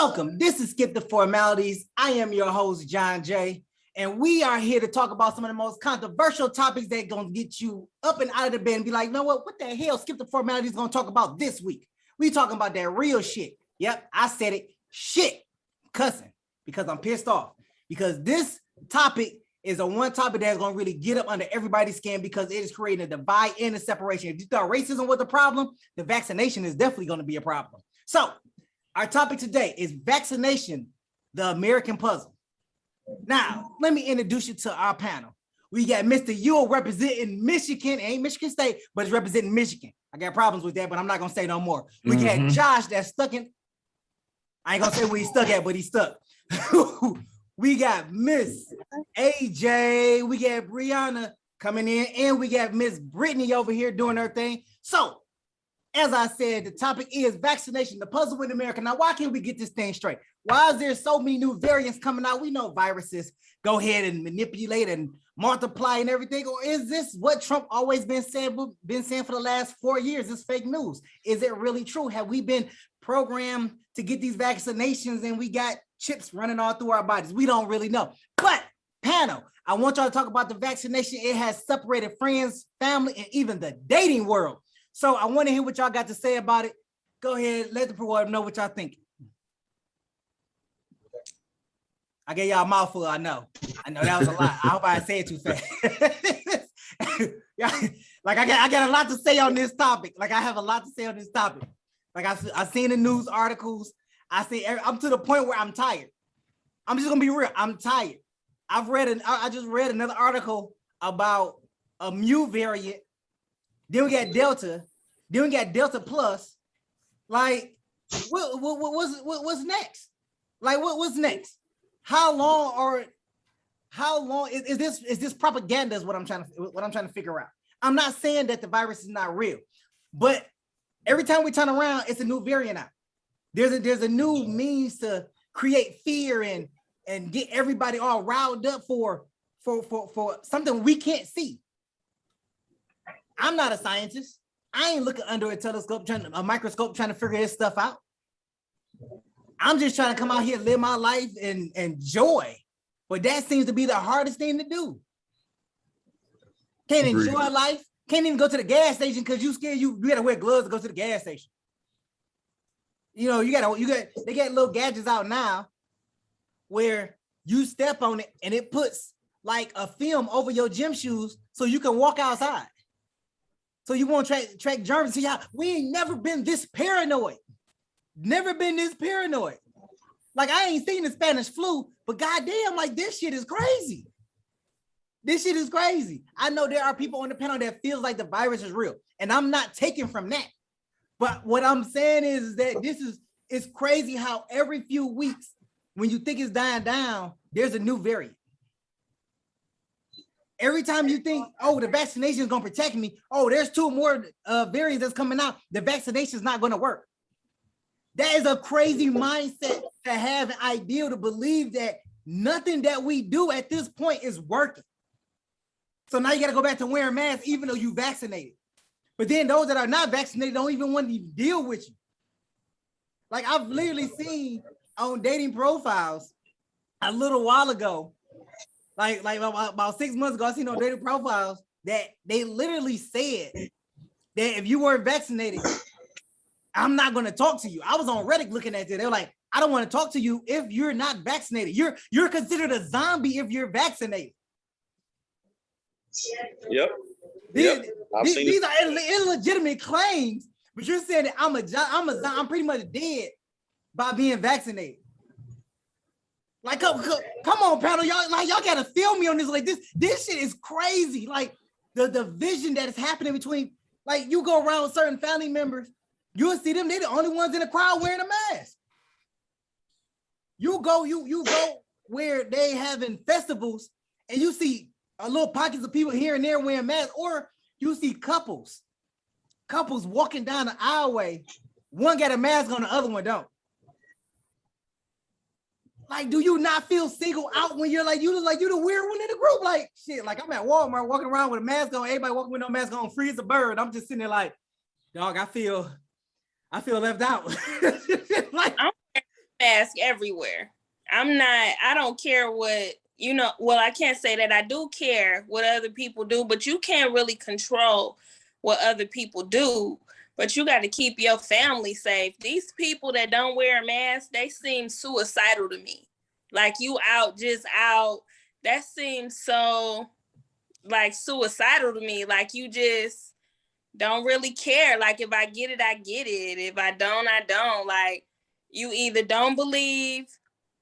Welcome. This is Skip the Formalities. I am your host, John J. And we are here to talk about some of the most controversial topics that are going to get you up and out of the bed and be like, you know what the hell Skip the Formalities is going to talk about this week? We talking about that real shit. Yep, I said it. Shit. Cussing. Because I'm pissed off. Because this topic is a one topic that's going to really get up under everybody's skin because it is creating a divide and a separation. If you thought racism was the problem, the vaccination is definitely going to be a problem. So our topic today is vaccination, the American puzzle. Now, let me introduce you to our panel. We got Mr. Yule representing Michigan, ain't Michigan State, but it's representing Michigan. I got problems with that, but I'm not gonna say no more. We got Josh that's stuck in, I ain't gonna say where he's stuck at, but he's stuck. We got Miss AJ, we got Brianna coming in, and we got Miss Brittany over here doing her thing. So, as I said, the topic is vaccination, the puzzle with America. Now, why can't we get this thing straight? Why is there so many new variants coming out? We know viruses go ahead and manipulate and multiply and everything. Or is this what Trump always been saying for the last 4 years? It's fake news. Is it really true? Have we been programmed to get these vaccinations and we got chips running all through our bodies? We don't really know. But panel, I want y'all to talk about the vaccination. It has separated friends, family, and even the dating world. So I want to hear what y'all got to say about it. Go ahead, let the world know what y'all think. I gave y'all a mouthful, I know that was a lot. I hope I didn't say it too fast. Like I got a lot to say on this topic. Like I have a lot to say on this topic. Like I've seen the news articles. I'm to the point where I'm tired. I'm just gonna be real. I'm tired. I just read another article about a mu variant. Then we got Delta. Then we got Delta Plus. Like, what's next? Like, what's next? How long is this propaganda? Is what I'm trying to figure out. I'm not saying that the virus is not real, but every time we turn around, it's a new variant out. There's a new means to create fear and get everybody all riled up for something we can't see. I'm not a scientist. I ain't looking under a microscope trying to figure this stuff out. I'm just trying to come out here, live my life and enjoy. But that seems to be the hardest thing to do. Can't enjoy life. Can't even go to the gas station because you scared you gotta wear gloves to go to the gas station. You know, they got little gadgets out now where you step on it and it puts like a film over your gym shoes so you can walk outside. So you won't track germs. See, we ain't never been this paranoid. Never been this paranoid. Like I ain't seen the Spanish flu, but goddamn, like this shit is crazy. This shit is crazy. I know there are people on the panel that feels like the virus is real, and I'm not taking from that. But what I'm saying is that it's crazy how every few weeks, when you think it's dying down, there's a new variant. Every time you think, oh, the vaccination is going to protect me, oh, there's 2 more variants that's coming out, the vaccination is not going to work. That is a crazy mindset to have, an ideal to believe that nothing that we do at this point is working. So now you got to go back to wearing masks even though you vaccinated. But then those that are not vaccinated don't even want to deal with you. Like I've literally seen on dating profiles a little while ago, like about 6 months ago, I seen on dating profiles that they literally said that if you weren't vaccinated, I'm not going to talk to you. I was on Reddit looking at it. They're like, I don't want to talk to you if you're not vaccinated. You're considered a zombie if you're vaccinated. Yep. These are illegitimate claims, but you're saying that I'm pretty much dead by being vaccinated. Like, come on, panel, y'all gotta feel me on this. Like this shit is crazy. Like the division that is happening between, like you go around with certain family members, you'll see them, they're the only ones in the crowd wearing a mask. You go where they having festivals and you see a little pockets of people here and there wearing masks, or you see couples walking down the aisleway. One got a mask on, the other one don't. Like, do you not feel singled out when you're like, you look like you're the weird one in the group? Like, shit, like I'm at Walmart walking around with a mask on, everybody walking with no mask on, free as a bird. I'm just sitting there like, dog, I feel left out. Like, mask everywhere. I don't care what, well, I can't say that I do care what other people do, but you can't really control what other people do. But you got to keep your family safe. These people that don't wear a mask, they seem suicidal to me. Like you just out. That seems so like suicidal to me. Like you just don't really care. Like if I get it, I get it. If I don't, I don't. Like you either don't believe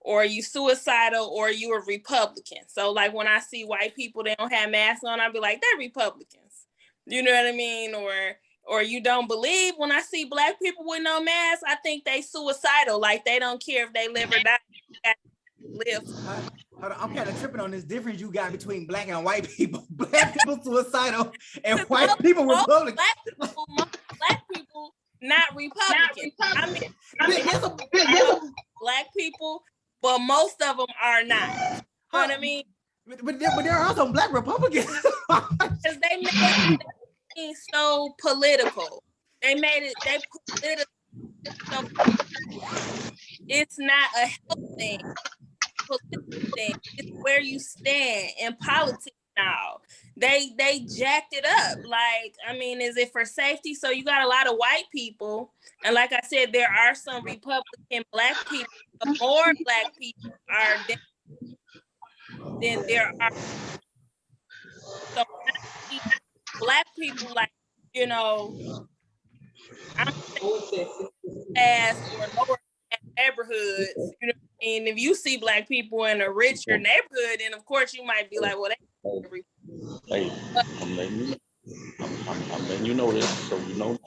or you suicidal or you a Republican. So like when I see white people, they don't have masks on, I'll be like, they're Republicans. You know what I mean? Or you don't believe. When I see black people with no mask, I think they suicidal. Like they don't care if they live or die. Live. Hold on, I'm kind of tripping on this difference you got between black and white people. Black people suicidal and white people Republican. Black people not Republican. I mean black people, but most of them are not. You know what I mean? But there are some black Republicans. Because they made it so political. They political. So it's not a health thing. Political thing. It's where you stand in politics now. They jacked it up. Like, I mean, is it for safety? So you got a lot of white people. And like I said, there are some Republican black people, but more black people are than there are. So black people, like, I'm fast or lower neighborhoods, you know what I mean? If you see black people in a richer neighborhood, then of course you might be like, well, hey, I'm letting you know this, so you know.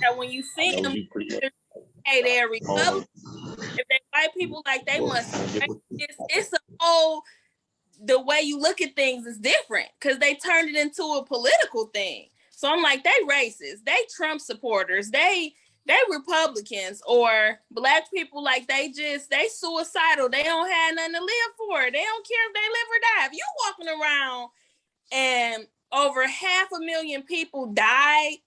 That when you see them, hey, they're Republican. If they white people, like they must. It's a whole. The way you look at things is different because they turned it into a political thing. So I'm like, they racist, they Trump supporters, they Republicans, or black people, like they suicidal. They don't have nothing to live for. They don't care if they live or die. If you walking around and over 500,000 people died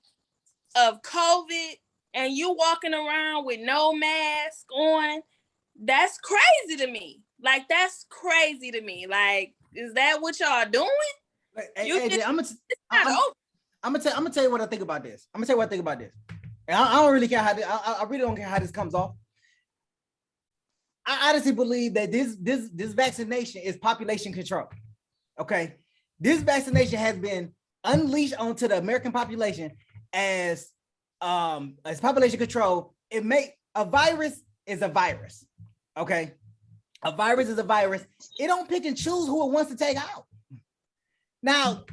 of COVID and you walking around with no mask on, that's crazy to me. Like, that's crazy to me. Like, is that what y'all doing? I'm gonna tell you what I think about this. And I don't really care how I really don't care how this comes off. I honestly believe that this vaccination is population control. Okay, this vaccination has been unleashed onto the American population as population control. A virus is a virus. Okay, a virus is a virus. It don't pick and choose who it wants to take out. Now,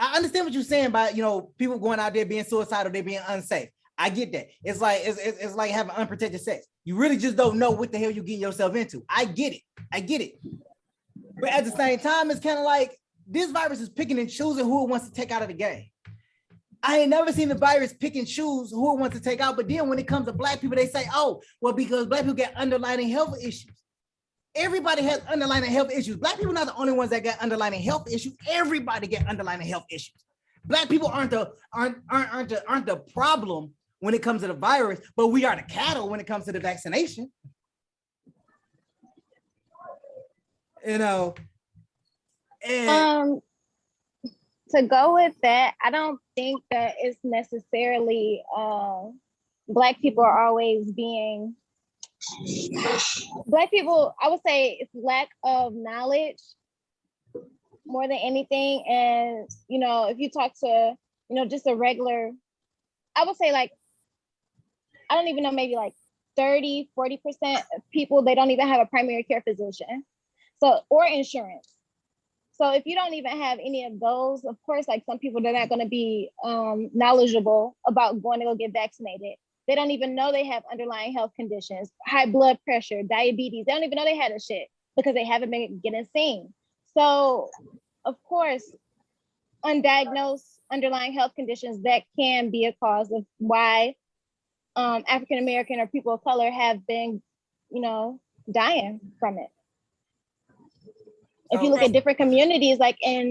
I understand what you're saying about, people going out there being suicidal, they're being unsafe. I get that. It's like having unprotected sex. You really just don't know what the hell you're getting yourself into. I get it. But at the same time, it's kind of like this virus is picking and choosing who it wants to take out of the game. I ain't never seen the virus pick and choose who it wants to take out. But then when it comes to black people, they say, oh, well, because black people get underlying health issues. Everybody has underlying health issues. Black people are not the only ones that get underlying health issues. Everybody get underlying health issues. Black people aren't the problem when it comes to the virus, but we are the cattle when it comes to the vaccination. And to go with that, I don't think that it's necessarily Black people are always being. Black people, I would say it's lack of knowledge more than anything. And, if you talk to, just a regular, I would say like, I don't even know, maybe like 30, 40% of people, they don't even have a primary care physician. Or insurance. So if you don't even have any of those, of course, like some people, they're not going to be knowledgeable about going to go get vaccinated. They don't even know they have underlying health conditions, high blood pressure, diabetes. They don't even know they had a shit because they haven't been getting seen. So, of course, undiagnosed underlying health conditions, that can be a cause of why African-American or people of color have been, dying from it. If you look at different communities, like in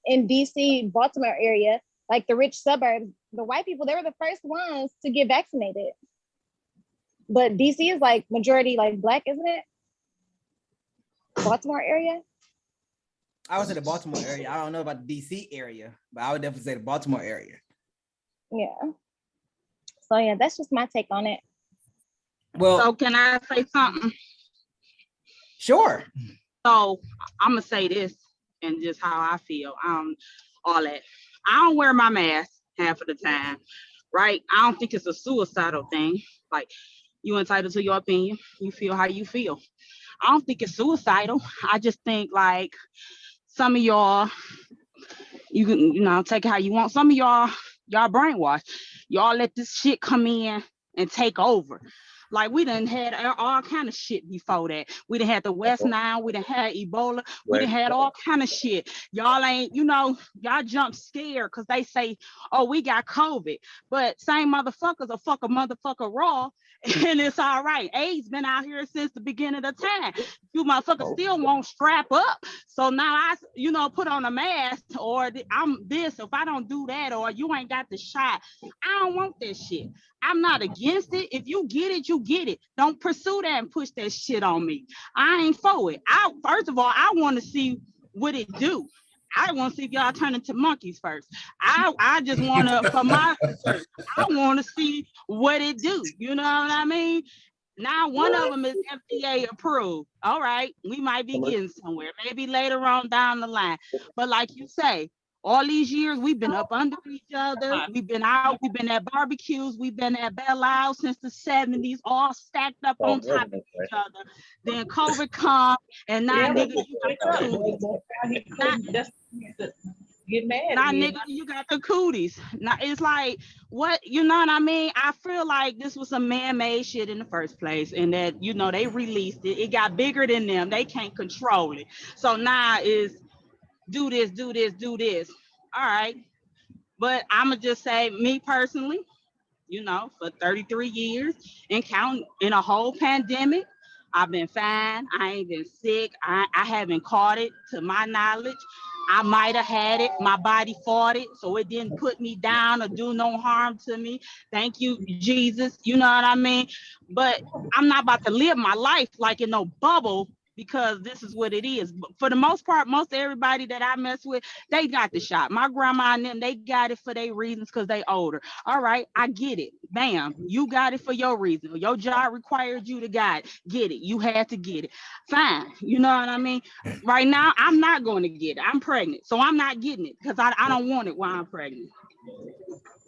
DC, Baltimore area, like the rich suburbs, the white people, they were the first ones to get vaccinated. But DC is like majority like Black, isn't it? Baltimore area. I would say the Baltimore area. I don't know about the DC area, but I would definitely say the Baltimore area. Yeah. So yeah, that's just my take on it. Well, So can I say something? sure. So I'm gonna say this and just how I feel. All that. I don't wear my mask half of the time, right? I don't think it's a suicidal thing. Like, you entitled to your opinion. You feel how you feel. I don't think it's suicidal. I just think like some of y'all, you can, take it how you want. Some of y'all brainwashed. Y'all let this shit come in and take over. Like, we done had all kind of shit before that. We done had the West Nile, we done had Ebola, we done had all kind of shit. Y'all ain't, y'all jump scared because they say, oh, we got COVID. But same motherfuckers will fuck a motherfucker raw, and it's all right. AIDS been out here since the beginning of the time. You motherfuckers still won't strap up. So now I, put on a mask, or I'm this, if I don't do that, or you ain't got the shot, I don't want that shit. I'm not against it. If you get it, you get it. Don't pursue that and push that shit on me. I ain't for it. First of all, I want to see what it do. I want to see if y'all turn into monkeys first. I just want to, for my research, I want to see what it do. You know what I mean? Now one of them is FDA approved. All right, we might be getting somewhere. Maybe later on down the line. But like you say, all these years we've been up under each other. We've been out. We've been at barbecues. We've been at Belle Isle since the 70s, all stacked up on top of each other. Then COVID come, and now nigga, you got the cooties. Get mad. Now, nigga, you got the cooties. Now it's like, what, you know what I mean? I feel like this was some man-made shit in the first place, and that, they released it. It got bigger than them. They can't control it. So now is do this, do this, do this. All right. But I'ma just say, me personally, for 33 years and counting in a whole pandemic, I've been fine. I ain't been sick. I haven't caught it to my knowledge. I might have had it. My body fought it, so it didn't put me down or do no harm to me. Thank you, Jesus. You know what I mean? But I'm not about to live my life like in no bubble, because this is what it is. But for the most part, most everybody that I mess with, they got the shot. My grandma and them, they got it for their reasons because they older. All right, I get it. Bam, you got it for your reason. Your job required you to get it. You had to get it. Fine, you know what I mean? Right now, I'm not going to get it. I'm pregnant, so I'm not getting it because I don't want it while I'm pregnant.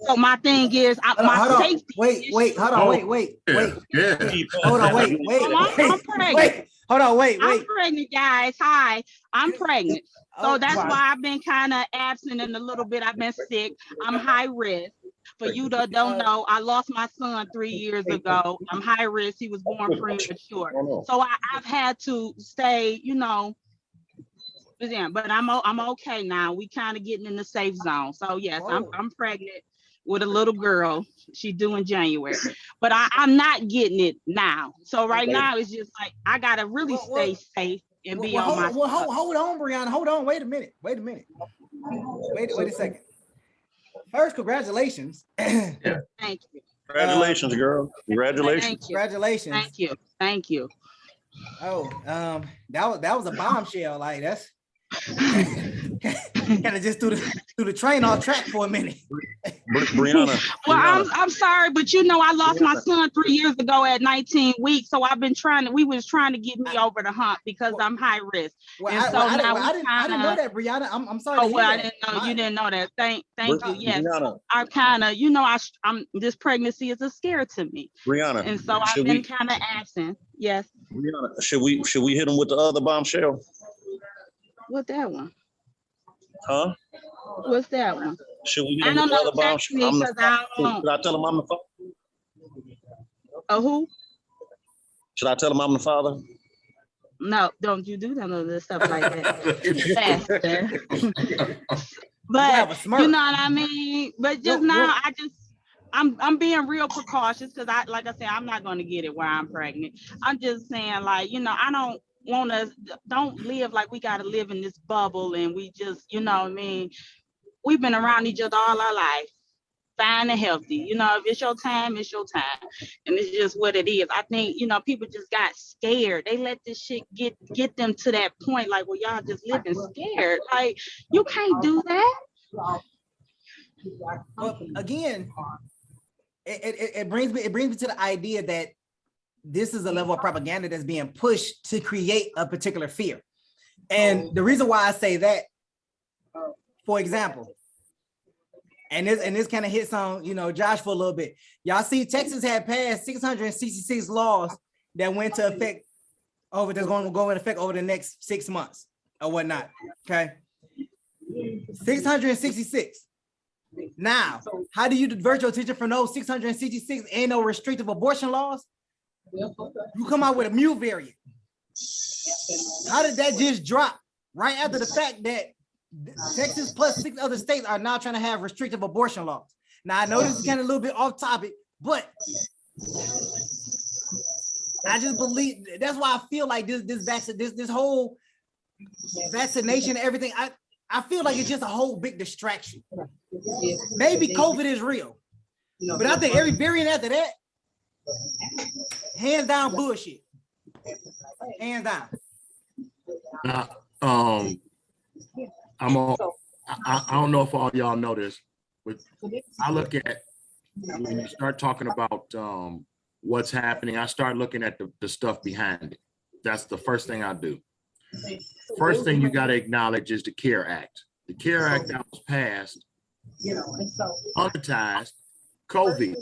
So my thing is, my safety. Wait, hold on, wait. Yeah. Hold on, wait. I'm pregnant. Wait, hold on, wait. I'm pregnant, guys. Hi, I'm pregnant. So that's why I've been kind of absent in a little bit. I've been sick. I'm high risk. For you that don't know, I lost my son 3 years ago. I'm high risk. He was born premature. So I've had to stay, but I'm okay now. We kind of getting in the safe zone. So yes, I'm pregnant with a little girl. She due in January, but I'm not getting it now. So right now it's just like I gotta really stay safe and be on my. Hold on, Brianna. Hold on. Wait a minute. Wait a second. First, congratulations. Thank you. Congratulations, girl. Congratulations. Congratulations. Thank you. Oh, that was a bombshell. Like, that's kind of just threw the train off track for a minute. Brianna. Well, I'm sorry, but I lost my son 3 years ago at 19 weeks. So I've been we was trying to get me over the hump because I'm high risk. I didn't know that, Brianna. I'm sorry. Oh, well, I didn't know you didn't know that. Thank you. Yes, I kind of, I'm this pregnancy is a scare to me. Brianna. And so I've been kind of absent. Yes. Brianna, should we hit him with the other bombshell? What that one? Huh? What's that one? Should we hit him with the other bombshell? Should I tell him I'm the father? Who? Should I tell him I'm the father? No, don't you do none of this stuff like that. But you know what I mean? But just now, I'm being real precautious because like I said, I'm not going to get it while I'm pregnant. I'm just saying, like, I don't live like we got to live in this bubble and we just, what I mean? We've been around each other all our life. fine and healthy. You know, if it's your time, it's your time. And it's just what it is. I think, you know, people just got scared. They let this shit get them to that point, like, well, y'all just living scared. Like, you can't do that. Well, again, it brings me to the idea that this is a level of propaganda that's being pushed to create a particular fear. And the reason why I say that, for example, and this kind of hits on, you know, Josh for a little bit. Y'all see Texas had passed 666 laws that went to effect that's going to go into effect over the next 6 months or whatnot. Okay. 666. Now, how do you divert your attention from those 666 and no restrictive abortion laws? You come out with a mu variant. How did that just drop right after the fact that Texas plus 6 other states are now trying to have restrictive abortion laws? Now, I know this is kind of a little bit off topic, but I just believe that's why I feel like this whole vaccination, everything. I feel like it's just a whole big distraction. Maybe COVID is real, but I think every variant after that, hands down, bullshit. Hands down. I don't know if all y'all know this, but I look at when you start talking about what's happening, I start looking at the stuff behind it. That's the first thing I do. First thing you got to acknowledge is the CARE Act. The CARE Act that was passed monetized COVID.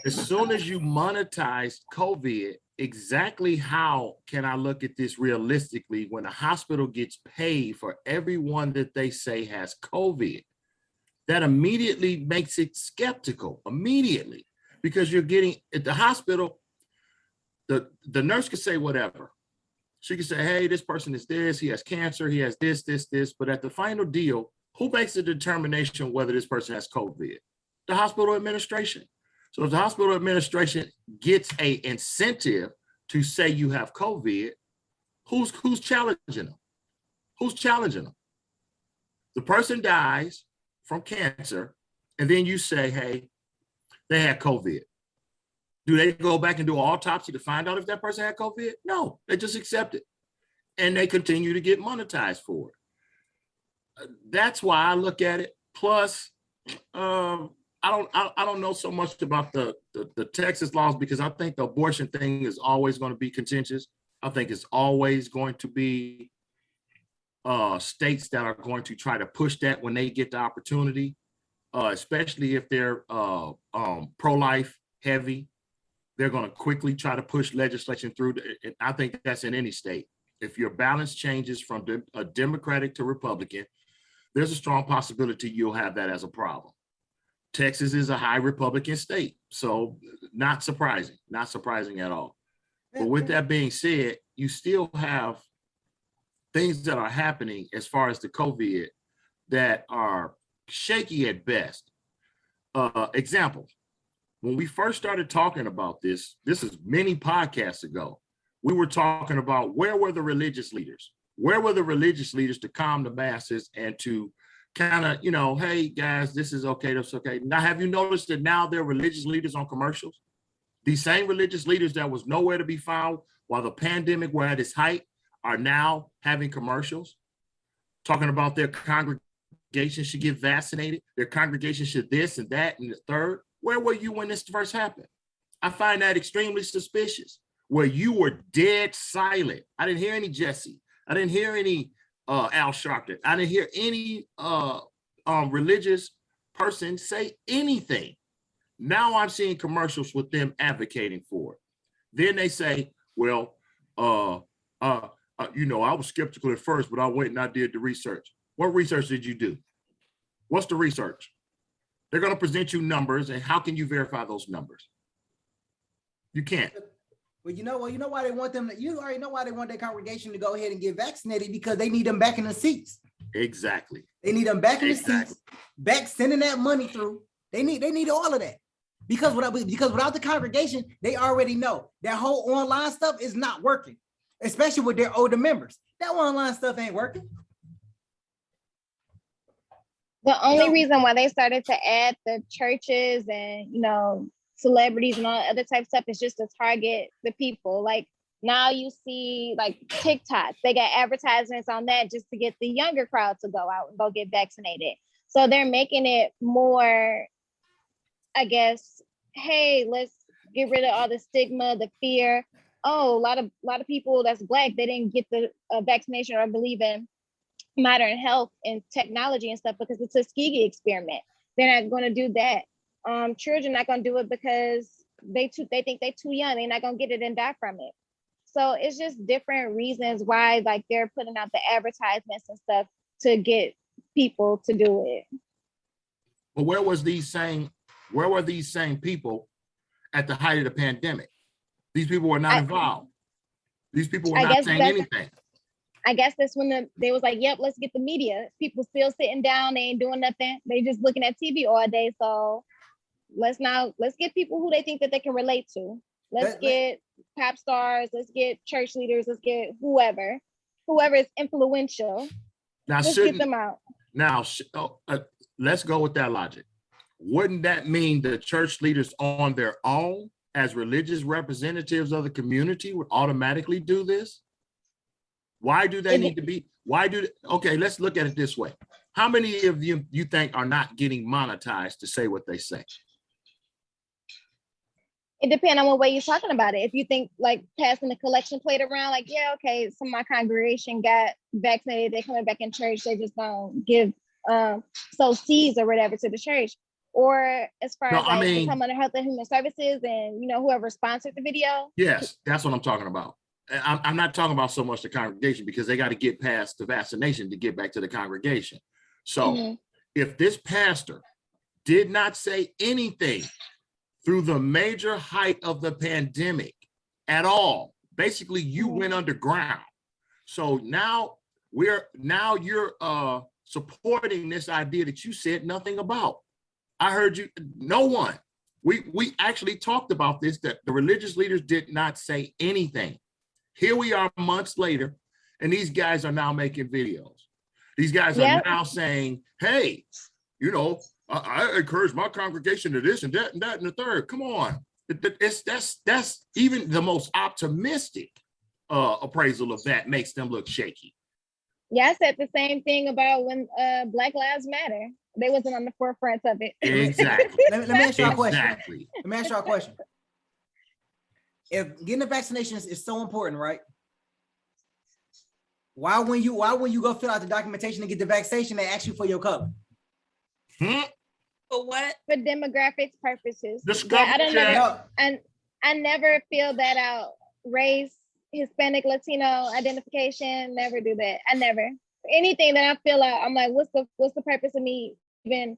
As soon as you monetize COVID, exactly how can I look at this realistically when a hospital gets paid for everyone that they say has COVID? That immediately makes it skeptical, immediately, because you're getting at the hospital, the nurse could say whatever. She could say, hey, this person is this, he has cancer, he has this, but at the final deal, who makes the determination whether this person has COVID? The hospital administration. So if the hospital administration gets an incentive to say you have COVID, who's challenging them? Who's challenging them? The person dies from cancer, and then you say, hey, they had COVID. Do they go back and do an autopsy to find out if that person had COVID? No, they just accept it. And they continue to get monetized for it. That's why I look at it. Plus, I don't know so much about the Texas laws, because I think the abortion thing is always going to be contentious. I think it's always going to be states that are going to try to push that when they get the opportunity, especially if they're pro-life heavy. They're going to quickly try to push legislation through. I think that's in any state. If your balance changes from a Democratic to Republican, there's a strong possibility you'll have that as a problem. Texas is a high Republican state, so not surprising at all. But with that being said, you still have things that are happening as far as the COVID that are shaky at best. Example, when we first started talking about this is many podcasts ago, we were talking about where were the religious leaders? Where were the religious leaders to calm the masses and to kind of, hey guys, this is okay, that's okay. Now, have you noticed that now there are religious leaders on commercials? These same religious leaders that was nowhere to be found while the pandemic were at its height are now having commercials talking about their congregation should get vaccinated, their congregation should this and that and the third. Where were you when this first happened? I find that extremely suspicious, where you were dead silent. I didn't hear any Jesse. I didn't hear any Al Sharpton. I didn't hear any religious person say anything. Now I'm seeing commercials with them advocating for it. Then they say, well, I was skeptical at first, but I went and I did the research. What research did you do? What's the research? They're going to present you numbers, and how can you verify those numbers? You can't. Well, you know why they want them. You already know why they want their congregation to go ahead and get vaccinated, because they need them back in the seats. Exactly. They need them back in the seats, back sending that money through. They need all of that, because without the congregation, they already know that whole online stuff is not working, especially with their older members. That online stuff ain't working. The only No. reason why they started to add the churches and, you know, celebrities and all that other type of stuff is just to target the people. Like now you see like TikTok, they got advertisements on that just to get the younger crowd to go out and go get vaccinated. So they're making it more, I guess, hey, let's get rid of all the stigma, the fear. Oh, a lot of people that's Black, they didn't get the vaccination or believe in modern health and technology and stuff because it's a Tuskegee experiment. They're not going to do that. Children not going to do it because they think they're too young. They're not going to get it and die from it. So it's just different reasons why like they're putting out the advertisements and stuff to get people to do it. But where were these same people at the height of the pandemic? These people were not involved. These people were not saying anything. I guess that's when they was like, yep, let's get the media. People still sitting down, they ain't doing nothing. They just looking at TV all day. So let's get people who they think that they can relate to. Let's get pop stars, let's get church leaders, let's get whoever is influential. Now, let's get them out. Now, let's go with that logic. Wouldn't that mean the church leaders on their own as religious representatives of the community would automatically do this? Why do they need to be, okay, let's look at it this way. How many of you think are not getting monetized to say what they say? It depends on what way you're talking about it. If you think like passing the collection plate around, like, yeah, okay, some of my congregation got vaccinated, they're coming back in church, they just don't give sow seeds or whatever to the church. Or as far as they come under Health and Human Services and, you know, whoever sponsored the video. Yes, that's what I'm talking about. I'm not talking about so much the congregation because they got to get past the vaccination to get back to the congregation. So if this pastor did not say anything through the major height of the pandemic at all, basically you went underground. So now you're supporting this idea that you said nothing about. I heard you, no one. We actually talked about this, that the religious leaders did not say anything. Here we are months later, and these guys are now making videos. These guys are now saying, hey, you know, I encourage my congregation to this and that and that and the third. Come on. That's even the most optimistic appraisal of that makes them look shaky. Yeah, I said the same thing about when Black Lives Matter. They wasn't on the forefront of it. Exactly. Let me ask you a question. Let me ask you a question. If getting the vaccinations is so important, right? Why when you go fill out the documentation to get the vaccination, they ask you for your color? For what? For demographics purposes. I never fill that out. Race, Hispanic, Latino identification, never do that. I never. Anything that I fill out, I'm like, what's the purpose of me even?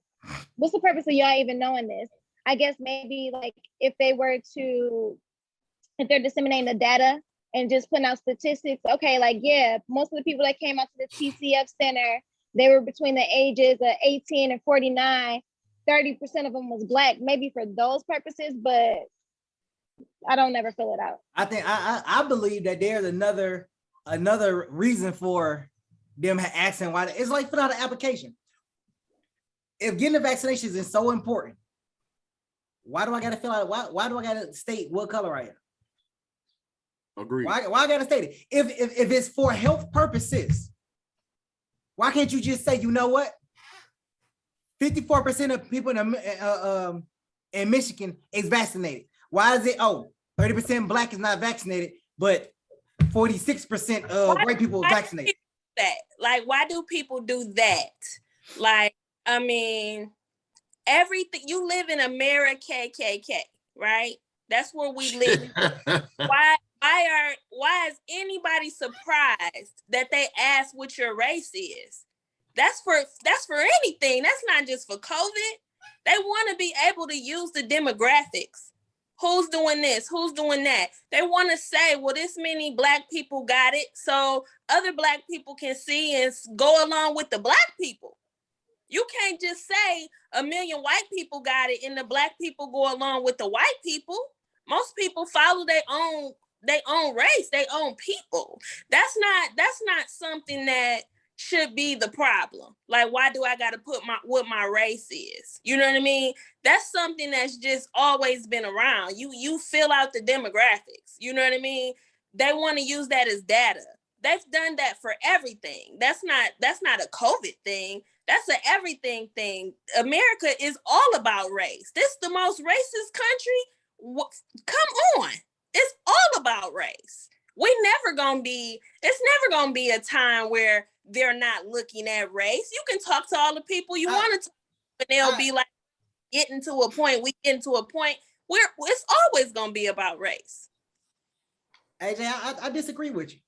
What's the purpose of y'all even knowing this? I guess maybe like if they're disseminating the data and just putting out statistics, okay, like, yeah, most of the people that came out to the TCF Center, they were between the ages of 18 and 49. 30% of them was Black, maybe for those purposes, but I don't never fill it out. I think I believe that there's another reason for them asking why. It's like fill out an application. If getting the vaccinations is so important, why do I gotta fill out? Why do I gotta state what color I am? Agreed. Why I gotta state it? If it's for health purposes, why can't you just say, you know what? 54% of people in Michigan is vaccinated. Why is it 30% Black is not vaccinated, but 46% of white people are vaccinated? That like, why do people do that? Like, I mean, everything, you live in America, KKK, right? That's where we live. Why is anybody surprised that they ask what your race is? That's for anything. That's not just for COVID. They want to be able to use the demographics. Who's doing this? Who's doing that? They want to say, well, this many Black people got it, so other Black people can see and go along with the Black people. You can't just say 1 million white people got it and the Black people go along with the white people. Most people follow their own race, their own people. That's not something that should be the problem. Like, why do I got to put what my race is? You know what I mean? That's something that's just always been around. You fill out the demographics. You know what I mean? They want to use that as data. They've done that for everything. That's not a COVID thing. That's an everything thing. America is all about race. This is the most racist country. Come on. It's all about race. It's never gonna be a time where they're not looking at race. You can talk to all the people you want to talk to, and they'll be like, we getting to a point where it's always gonna be about race. AJ, I disagree with you.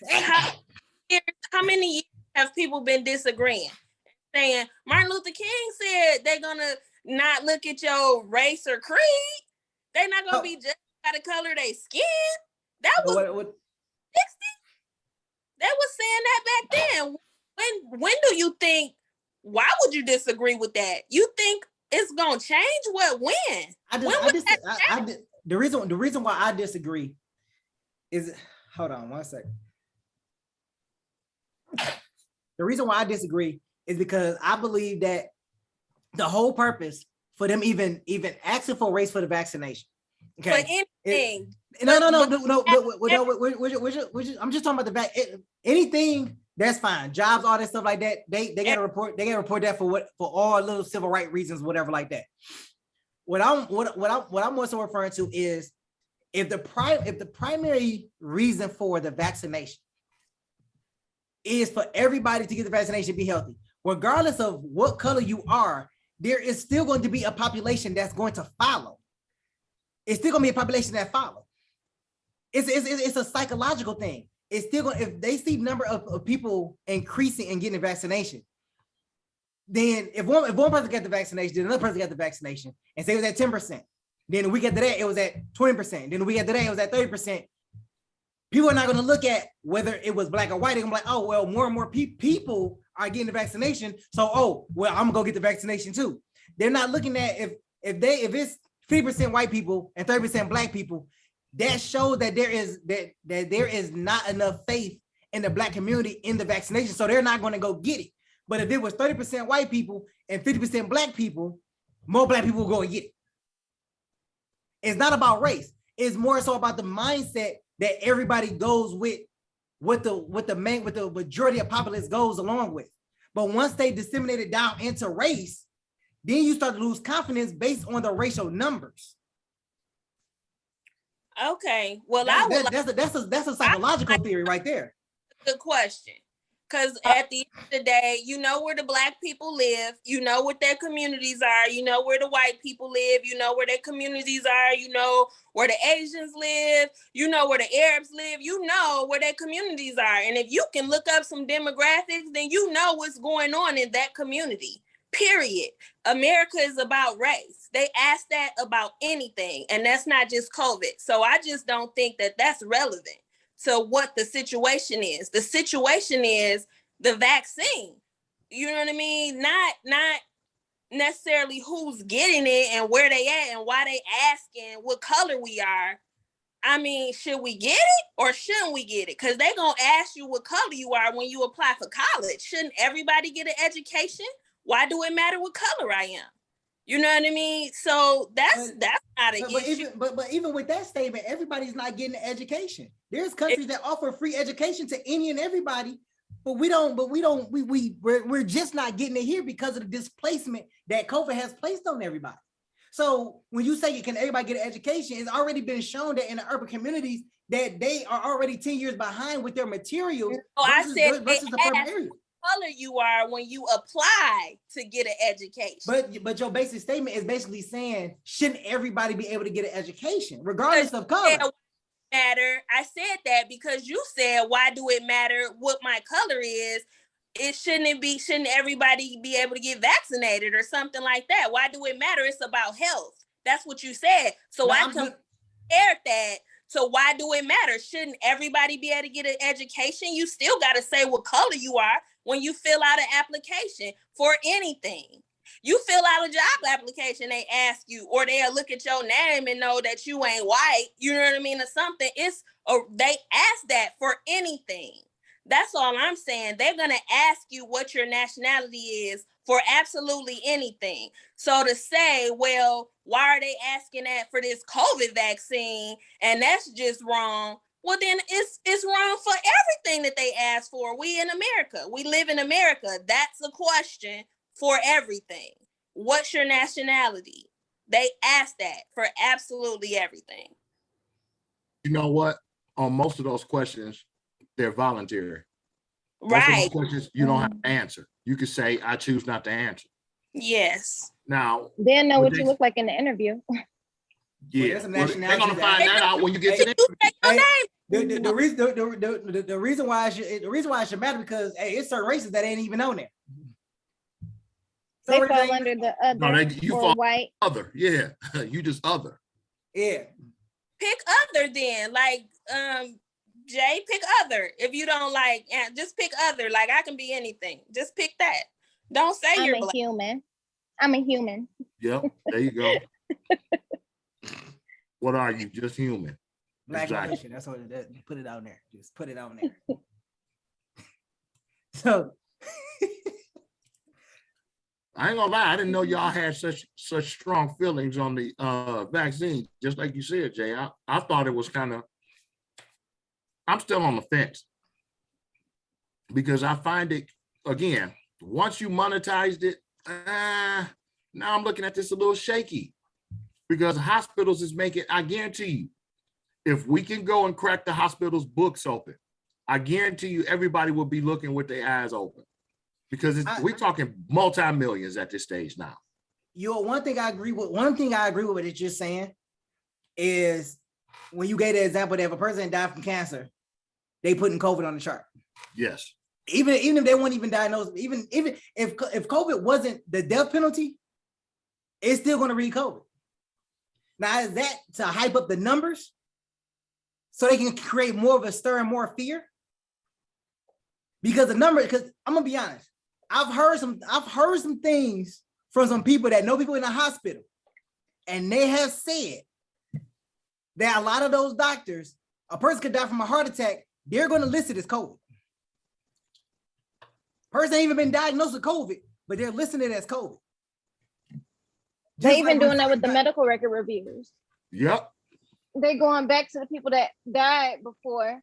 How many years have people been disagreeing? Saying Martin Luther King said they're gonna not look at your race or creed. They're not gonna be judged by the color of their skin. That was 60. They was saying that back then. When do you think? Why would you disagree with that? You think it's gonna change? What? When? The reason why I disagree is, hold on one second. The reason why I disagree is because I believe that the whole purpose for them even asking for a race for the vaccination. Okay. For anything. No. I'm just talking about anything. That's fine. Jobs, all that stuff like that. They gotta report. They gotta report that for all little civil rights reasons, whatever like that. What I'm also referring to is if the primary reason for the vaccination is for everybody to get the vaccination to be healthy, regardless of what color you are, there is still going to be a population that's going to follow. It's still going to be a population that follow. It's a psychological thing. It's still going, if they see number of people increasing and getting the vaccination, then if one person got the vaccination, then another person got the vaccination, and say it was at 10%, then the week after that, it was at 20%, then the week after that, it was at 30%. People are not going to look at whether it was black or white. They're going to be like, oh, well, more and more people are getting the vaccination. So, oh, well, I'm going to go get the vaccination too. They're not looking at if it's 50% white people and 30% black people, that shows that there is not enough faith in the black community in the vaccination. So they're not going to go get it. But if it was 30% white people and 50% black people, more black people will go and get it. It's not about race. It's more so about the mindset that everybody goes with what the majority of populace goes along with. But once they disseminate it down into race, then you start to lose confidence based on the racial numbers. Okay, well, that's a psychological theory right there. Good question. Because at the end of the day, you know where the black people live, you know what their communities are, you know where the white people live, you know where their communities are, you know where the Asians live, you know where the Arabs live, you know where their communities are. And if you can look up some demographics, then you know what's going on in that community, period. America is about race. They ask that about anything, and that's not just COVID. So I just don't think that that's relevant to what the situation is. The situation is the vaccine. You know what I mean? Not necessarily who's getting it and where they at and why they asking what color we are. I mean, should we get it or shouldn't we get it? Because they're going to ask you what color you are when you apply for college. Shouldn't everybody get an education? Why do it matter what color I am? You know what I mean? So that's not an issue. But even with that statement, everybody's not getting an education. There's countries that offer free education to any and everybody, but we're just not getting it here because of the displacement that COVID has placed on everybody. So when you say can everybody get an education, it's already been shown that in the urban communities that they are already 10 years behind with their materials. Versus the urban area. Color you are when you apply to get an education. But your basic statement is basically saying, shouldn't everybody be able to get an education regardless of color? Matter. I said that because you said, why do it matter what my color is? Shouldn't everybody be able to get vaccinated or something like that? Why do it matter? It's about health. That's what you said. So I compared that. So why do it matter? Shouldn't everybody be able to get an education? You still got to say what color you are when you fill out an application for anything. You fill out a job application, they ask you, or they'll look at your name and know that you ain't white, you know what I mean, or something. They ask that for anything. That's all I'm saying. They're going to ask you what your nationality is for absolutely anything. So to say, well, why are they asking that for this COVID vaccine? And that's just wrong. Well, then it's wrong for everything that they ask for. We in America. We live in America. That's a question for everything. What's your nationality? They ask that for absolutely everything. You know what? On most of those questions, they're voluntary. Most of Right. those questions you don't have to answer. You could say, I choose not to answer. Yes. Now, They know what they- you look like in the interview. yeah, there's some well, they're nationalities gonna that- find that out when you get to the Hey, name. the reason why it should matter because hey, it's certain races that ain't even on there. They Certain fall races- under the other No, you or fall white. other. Yeah, you just other. Yeah. Pick other then. Like Jay, pick other. If you don't like, just pick other. Like I can be anything. Just pick that. Don't say I'm you're a black. human. I'm a human. Yep, there you go. What are you? Just human. Black Exactly. nation. That's what it is. Put it on there. Just put it on there. So I ain't gonna lie, I didn't know y'all had such strong feelings on the vaccine. Just like you said, Jay. I thought it was kind of. I'm still on the fence because I find it again. Once you monetized it, now I'm looking at this a little shaky because hospitals is making. I guarantee you, if we can go and crack the hospital's books open, I guarantee you everybody will be looking with their eyes open. Because we're talking multi-millions at this stage now. one thing I agree with what you're saying is when you gave the example that if a person died from cancer, they putting COVID on the chart. Yes. Even if they weren't even diagnosed, even if COVID wasn't the death penalty, it's still going to read COVID. Now is that to hype up the numbers so they can create more of a stir and more fear? Because I'm gonna be honest. I've heard some things from some people that know people in the hospital, and they have said that a lot of those doctors, a person could die from a heart attack, they're going to list it as COVID. Person ain't even been diagnosed with COVID, but they're listing it as COVID. They even doing that with the medical record reviews. Yep. They going back to the people that died before.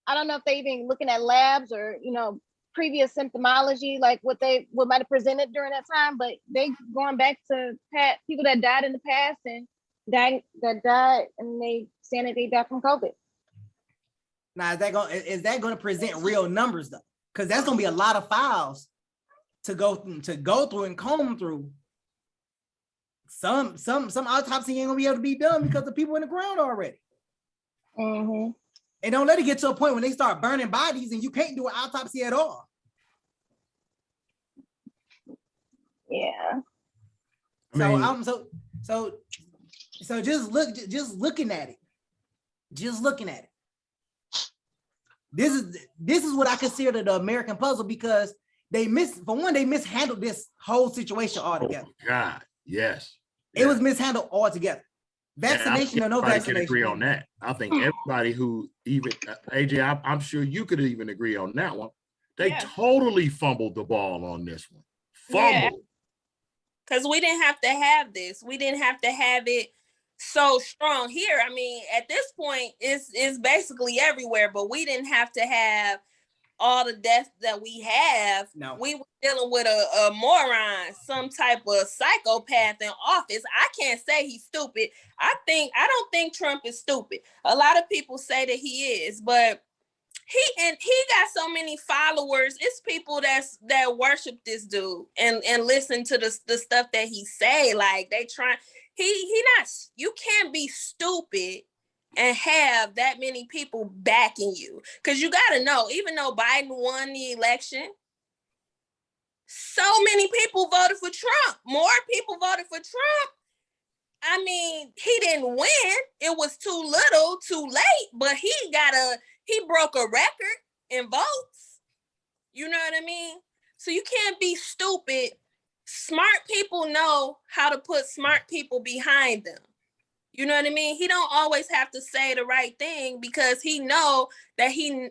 I don't know if they even looking at labs or previous symptomology, like what might have presented during that time, but they going back to people that died in the past and died, and they saying that they died from COVID. Now, is that going to present real numbers though? Because that's going to be a lot of files to go through and comb through. Some autopsy ain't gonna be able to be done because the people in the ground already. Mm-hmm. And don't let it get to a point when they start burning bodies and you can't do an autopsy at all. Yeah. So just looking at it. This is what I consider the American puzzle because they mishandled this whole situation altogether. Oh God, yes. It was mishandled altogether. Vaccination or no vaccination. Can agree on that. I think everybody who even AJ, I'm sure you could even agree on that one. They totally fumbled the ball on this one. Fumbled. Because we didn't have to have this. We didn't have to have it so strong here. I mean, at this point, it's basically everywhere, but we didn't have to have all the deaths that we have. No. We were dealing with a moron, some type of psychopath in office. I can't say he's stupid. I don't think Trump is stupid. A lot of people say that he is, but he got so many followers. It's people that worship this dude and listen to the stuff that he say. Like they try. He not. You can't be stupid and have that many people backing you. Because you got to know, even though Biden won the election, so many people voted for Trump. More people voted for Trump. I mean, he didn't win. It was too little, too late, but he broke a record in votes. You know what I mean? So you can't be stupid. Smart people know how to put smart people behind them. You know what I mean? He don't always have to say the right thing because he know that he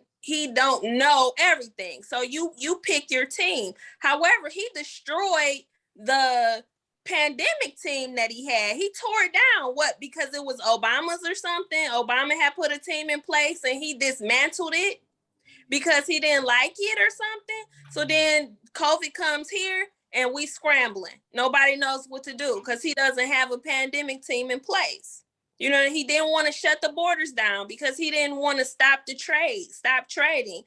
don't know everything. So you pick your team. However, he destroyed the pandemic team that he had. He tore it down. What? Because it was Obama's or something? Obama had put a team in place and he dismantled it because he didn't like it or something. So then COVID comes here and we scrambling. Nobody knows what to do because he doesn't have a pandemic team in place. You know, he didn't want to shut the borders down because he didn't want to stop trading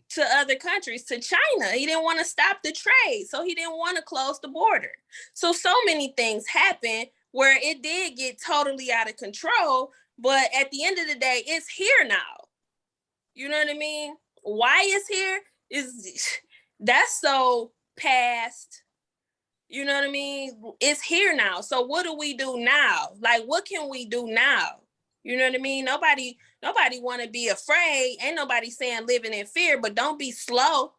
to other countries, to China. He didn't want to stop the trade. So he didn't want to close the border. So many things happened where it did get totally out of control. But at the end of the day, it's here now. You know what I mean? Why it's here is that's so past. You know what I mean? It's here now. So what do we do now? Like, what can we do now? You know what I mean? Nobody want to be afraid. Ain't nobody saying living in fear, but don't be slow.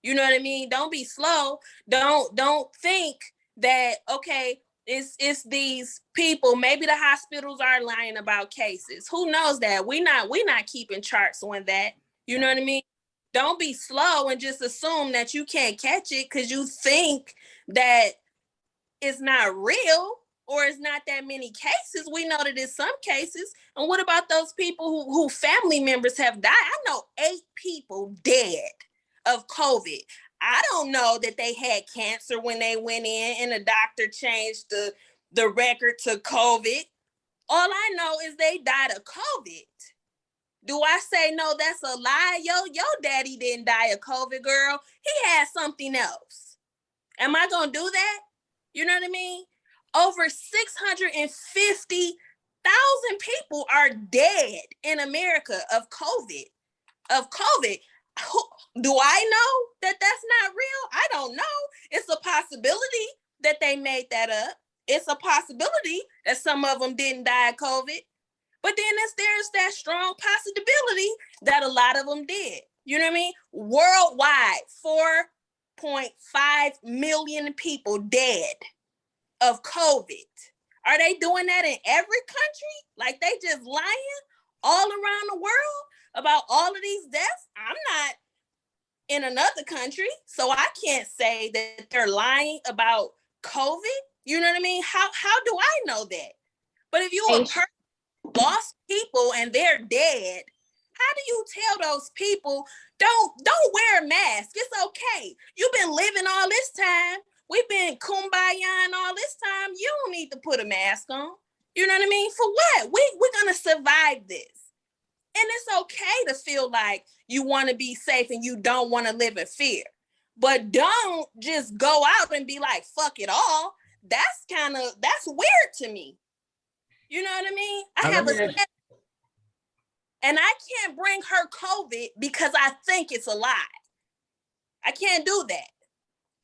You know what I mean? Don't be slow. Don't think that, okay, it's these people. Maybe the hospitals are lying about cases. Who knows that? We not keeping charts on that. You know what I mean? Don't be slow and just assume that you can't catch it because you think that it's not real or it's not that many cases. We know that it's some cases. And what about those people who family members have died? I know 8 people dead of COVID. I don't know that they had cancer when they went in and the doctor changed the record to COVID. All I know is they died of COVID. Do I say no, that's a lie? Your daddy didn't die of COVID, girl. He had something else. Am I going to do that? You know what I mean? Over 650,000 people are dead in America of COVID. Do I know that that's not real? I don't know. It's a possibility that they made that up. It's a possibility that some of them didn't die of COVID. But then there's that strong possibility that a lot of them did. You know what I mean? Worldwide, 4.5 million people dead of COVID. Are they doing that in every country? Like they just lying all around the world about all of these deaths? I'm not in another country, so I can't say that they're lying about COVID. You know what I mean? How do I know that? But if you a person lost people and they're dead, how do you tell those people don't wear a mask? It's okay. You've been living all this time. We've been kumbayaing all this time. You don't need to put a mask on. You know what I mean? For what? We're gonna survive this. And it's okay to feel like you want to be safe and you don't want to live in fear. But don't just go out and be like, fuck it all. That's weird to me. You know what I mean? And I can't bring her COVID because I think it's a lie. I can't do that.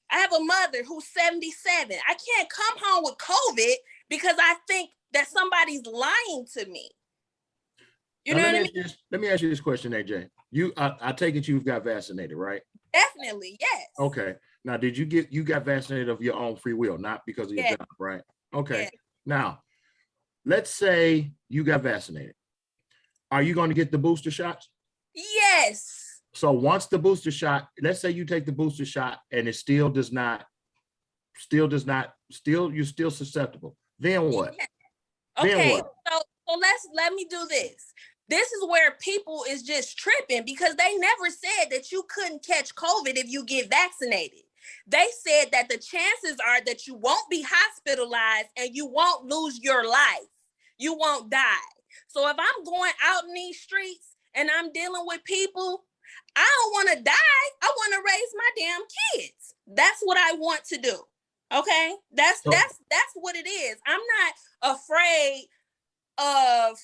I have a mother who's 77. I can't come home with COVID because I think that somebody's lying to me. You know what I mean? Let me ask you this question, AJ. I take it you've got vaccinated, right? Definitely, yes. Okay. Now, you got vaccinated of your own free will, not because of your job, right? Okay. Yeah. Now, let's say you got vaccinated. Are you going to get the booster shots? Yes. So once the booster shot, let's say you take the booster shot and it you're still susceptible. Then what? Yeah. Then Okay, what? so let me do this. This is where people is just tripping because they never said that you couldn't catch COVID if you get vaccinated. They said that the chances are that you won't be hospitalized and you won't lose your life. You won't die. So if I'm going out in these streets and I'm dealing with people, I don't want to die. I want to raise my damn kids. That's what I want to do. Okay? That's what it is. I'm not afraid of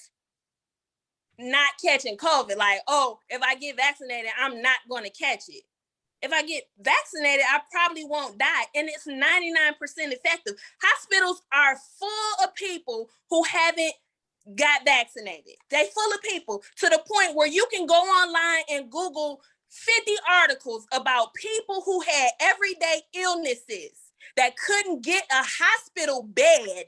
not catching COVID. Like, oh, if I get vaccinated, I'm not going to catch it. If I get vaccinated, I probably won't die. And it's 99% effective. Hospitals are full of people who haven't got vaccinated. They full of people to the point where you can go online and Google 50 articles about people who had everyday illnesses that couldn't get a hospital bed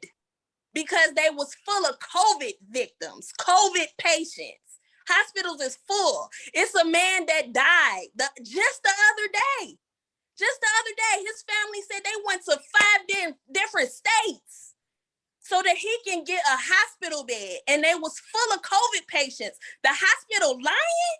because they was full of COVID victims, COVID patients. Hospitals is full. It's a man that died just the other day. Just the other day, his family said they went to 5 different states so that he can get a hospital bed, and they was full of COVID patients. The hospital lying?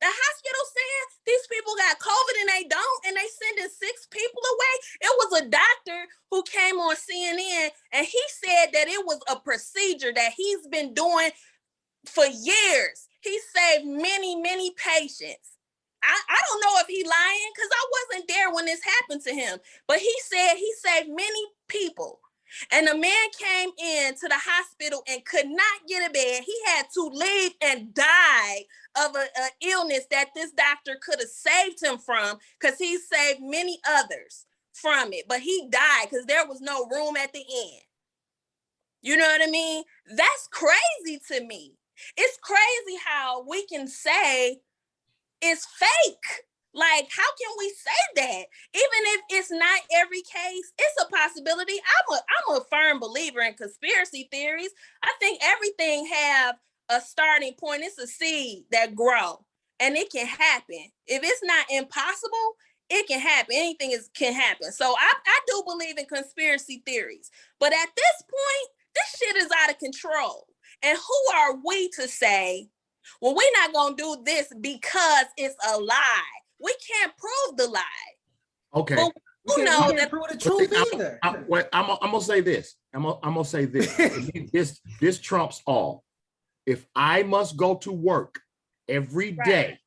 The hospital saying these people got COVID and they don't, and they sending 6 people away. It was a doctor who came on CNN, and he said that it was a procedure that he's been doing for years. He saved many, many patients. I don't know if he lying, because I wasn't there when this happened to him, but he said he saved many people. And the man came in to the hospital and could not get a bed. He had to leave and die of an illness that this doctor could have saved him from, because he saved many others from it. But he died because there was no room at the end. You know what I mean? That's crazy to me. It's crazy how we can say it's fake. Like, how can we say that? Even if it's not every case, it's a possibility. I'm a firm believer in conspiracy theories. I think everything have a starting point. It's a seed that grow, and it can happen. If it's not impossible, it can happen. Anything can happen. So I do believe in conspiracy theories. But at this point, this shit is out of control. And who are we to say, well, we're not going to do this because it's a lie? We can't prove the lie. Okay. But you know can't that prove the truth either. I'm gonna say this. I'm gonna say this. This trumps all. If I must go to work every day,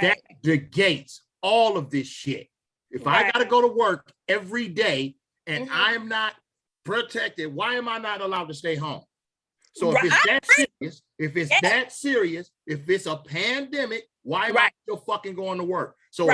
that negates all of this shit. If I gotta go to work every day and I'm not protected, why am I not allowed to stay home? So if it's that serious, if it's a pandemic, why am I still fucking going to work? So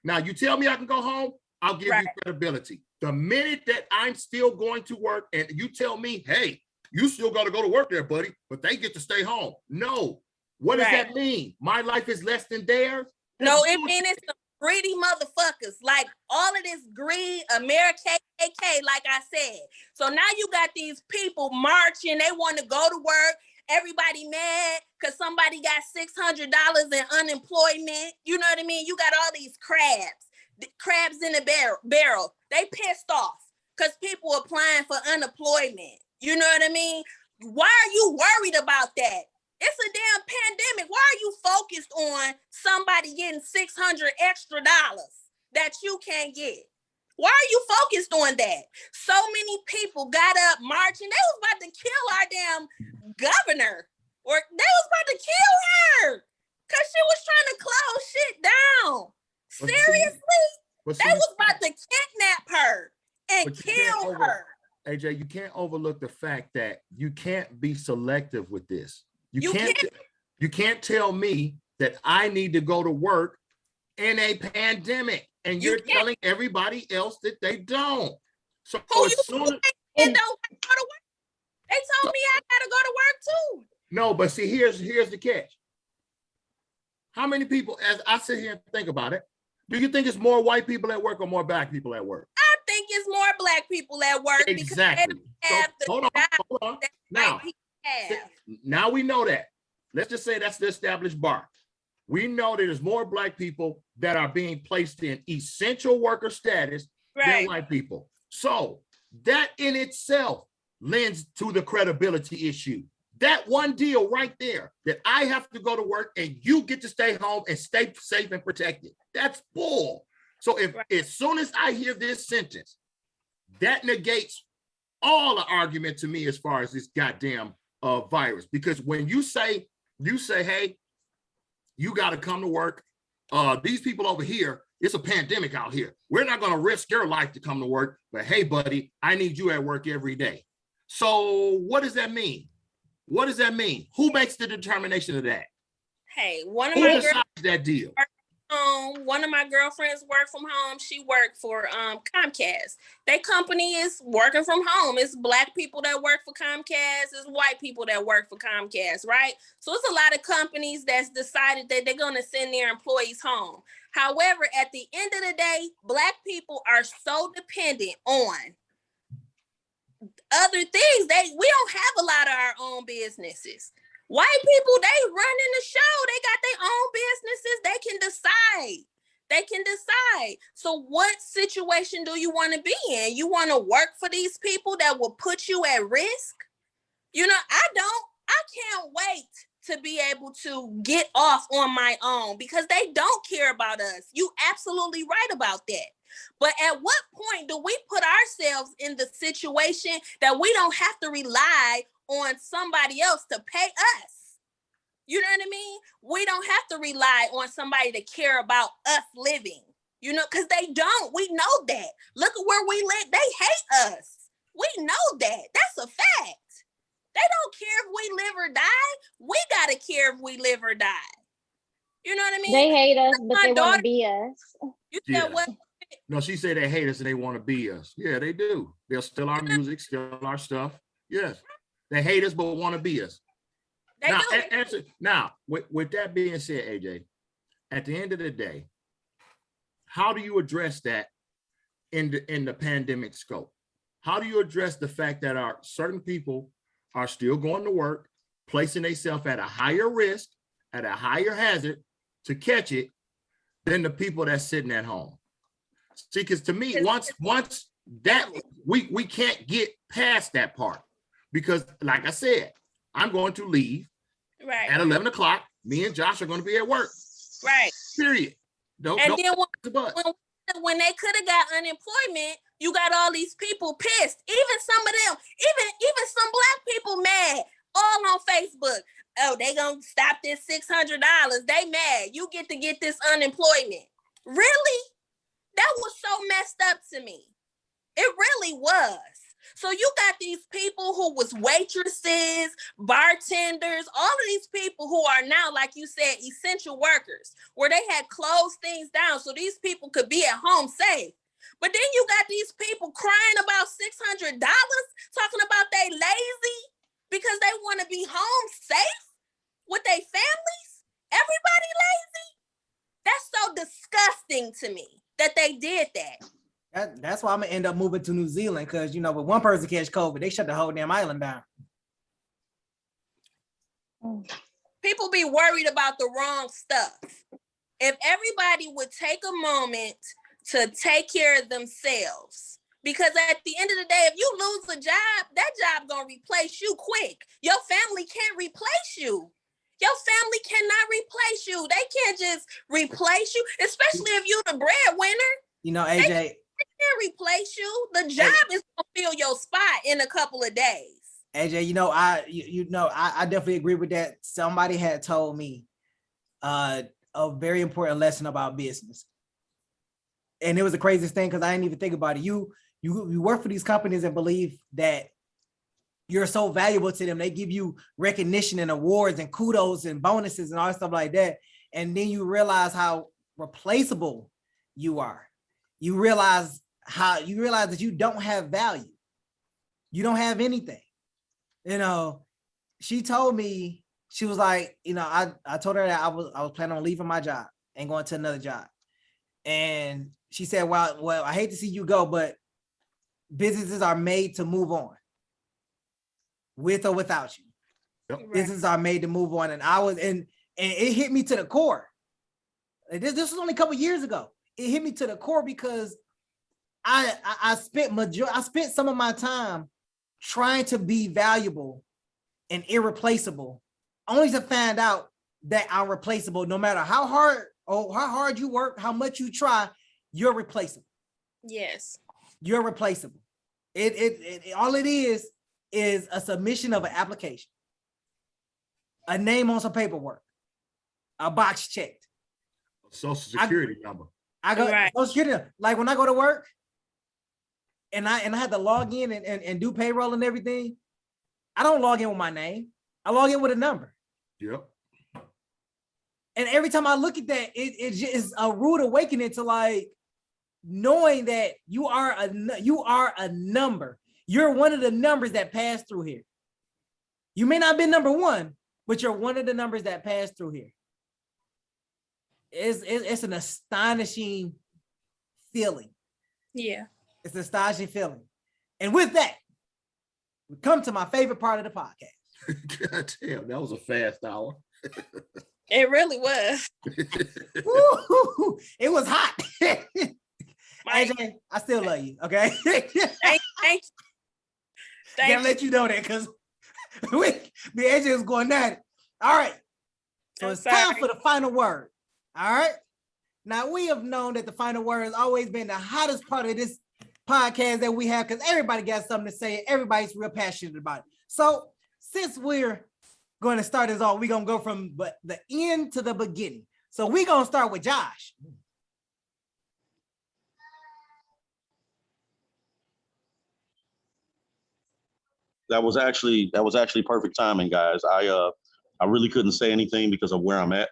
now you tell me I can go home, I'll give you credibility. The minute that I'm still going to work and you tell me, hey, you still got to go to work there, buddy, but they get to stay home. No. What does that mean? My life is less than theirs? No, it means it's some greedy motherfuckers. Like, all of this greed, America, KKK, like I said. So now you got these people marching. They want to go to work. Everybody mad because somebody got $600 in unemployment. You know what I mean? You got all these crabs in the barrel. They pissed off because people applying for unemployment. You know what I mean? Why are you worried about that? It's a damn pandemic. Why are you focused on somebody getting $600 extra that you can't get? Why are you focused on that? So many people got up marching. They was about to kill our damn governor, or they was about to kill her because she was trying to close shit down. Seriously? They was about to kidnap her and kill her. AJ, you can't overlook the fact that you can't be selective with this. You can't tell me that I need to go to work in a pandemic, and you're telling everybody else that they don't. So as soon as don't go to work, they told me I gotta go to work too. No, but see, here's the catch. How many people, as I sit here and think about it, do you think it's more white people at work or more black people at work? I think it's more black people at work. Exactly. Hold on. Now we know that. Let's just say that's the established bar. We know that there's more black people that are being placed in essential worker status than white people. So that in itself lends to the credibility issue. That one deal right there, that I have to go to work and you get to stay home and stay safe and protected. That's bull. So if as soon as I hear this sentence, that negates all the argument to me as far as this goddamn virus. Because when you say, hey, you got to come to work. These people over here, it's a pandemic out here. We're not going to risk your life to come to work. But hey, buddy, I need you at work every day. So what does that mean? What does that mean? Who makes the determination of that? Hey, Who decides that deal? One of my girlfriends work from home. She worked for Comcast. Their company is working from home. It's black people that work for Comcast. It's white people that work for Comcast, right? So it's a lot of companies that's decided that they're going to send their employees home. However, at the end of the day, black people are so dependent on other things. We don't have a lot of our own businesses. White people, they running the show. They got their own businesses. They can decide. They can decide. So what situation do you want to be in? You want to work for these people that will put you at risk? You know, I can't wait to be able to get off on my own because they don't care about us. You absolutely right about that. But at what point do we put ourselves in the situation that we don't have to rely on somebody else to pay us? You know what I mean? We don't have to rely on somebody to care about us living, you know, because they don't. We know that. Look at where we live. They hate us. We know that. That's a fact. They don't care if we live or die. We got to care if we live or die. You know what I mean? They hate us, but My they want daughter- to be us. You Yeah. said what? No, she said they hate us and they want to be us. Yeah, they do. They'll steal our music, steal our stuff. Yes. They hate us, but want to be us. They Now, do. now with that being said, AJ, at the end of the day, how do you address that in the pandemic scope? How do you address the fact that our certain people are still going to work, placing themselves at a higher risk, at a higher hazard to catch it than the people that's sitting at home? See, because to me, once that we can't get past that part, because like I said, I'm going to leave Right. at 11 o'clock. Me and Josh are going to be at work. Right. Period. And then when they could have got unemployment, you got all these people pissed. Even some of them, even some Black people mad, all on Facebook. Oh, they gonna stop this $600. They mad. You get to get this unemployment. Really? That was so messed up to me. It really was. So you got these people who was waitresses, bartenders, all of these people who are now, like you said, essential workers, where they had closed things down so these people could be at home safe. But then you got these people crying about $600, talking about they lazy because they want to be home safe with their families. Everybody lazy? That's so disgusting to me that they did that. That's why I'm gonna end up moving to New Zealand, because you know, when one person catch COVID, they shut the whole damn island down. People be worried about the wrong stuff. If everybody would take a moment to take care of themselves, because at the end of the day, if you lose a job, that job gonna replace you quick. Your family can't replace you. Your family cannot replace you. They can't just replace you, especially if you the breadwinner. You know, AJ. They can't replace you. The job is gonna fill your spot in a couple of days. AJ, you know, I definitely agree with that. Somebody had told me a very important lesson about business. And it was the craziest thing because I didn't even think about it. You work for these companies and believe that you're so valuable to them. They give you recognition and awards and kudos and bonuses and all that stuff like that. And then you realize how replaceable you are. You realize that you don't have value. You don't have anything. You know, she told me, she was like, you know, I told her that I was planning on leaving my job and going to another job. And she said, well, I hate to see you go, but businesses are made to move on, with or without you. Yep. Right. Businesses are made to move on. And and it hit me to the core. This was only a couple years ago. It hit me to the core because I spent some of my time trying to be valuable and irreplaceable, only to find out that I'm replaceable. No matter how hard you work, how much you try, you're replaceable. Yes. You're replaceable. It all it is a submission of an application, a name on some paperwork, a box checked, Social Security number. I go Right. Social Security, like when I go to work and I had to log in and do payroll and everything, I don't log in with my name. I log in with a number. Yep. And every time I look at that, it just is a rude awakening to like knowing that you are a number. You're one of the numbers that pass through here. You may not be number one, but you're one of the numbers that pass through here. It's an astonishing feeling. Yeah. It's an astonishing feeling. And with that, we come to my favorite part of the podcast. God damn, that was a fast hour. It really was. Woo-hoo-hoo. It was hot. Mike, AJ, I still love you, okay? thank you. Gotta let you know that because me and AJ was going at it. All right. So I'm it's time sorry. for the final word. All right. Now we have known that the final word has always been the hottest part of this podcast that we have because everybody got something to say. Everybody's real passionate about it. So since we're going to start this off, we're going to go from the end to the beginning. So we're going to start with Josh. That was actually perfect timing, guys. I really couldn't say anything because of where I'm at,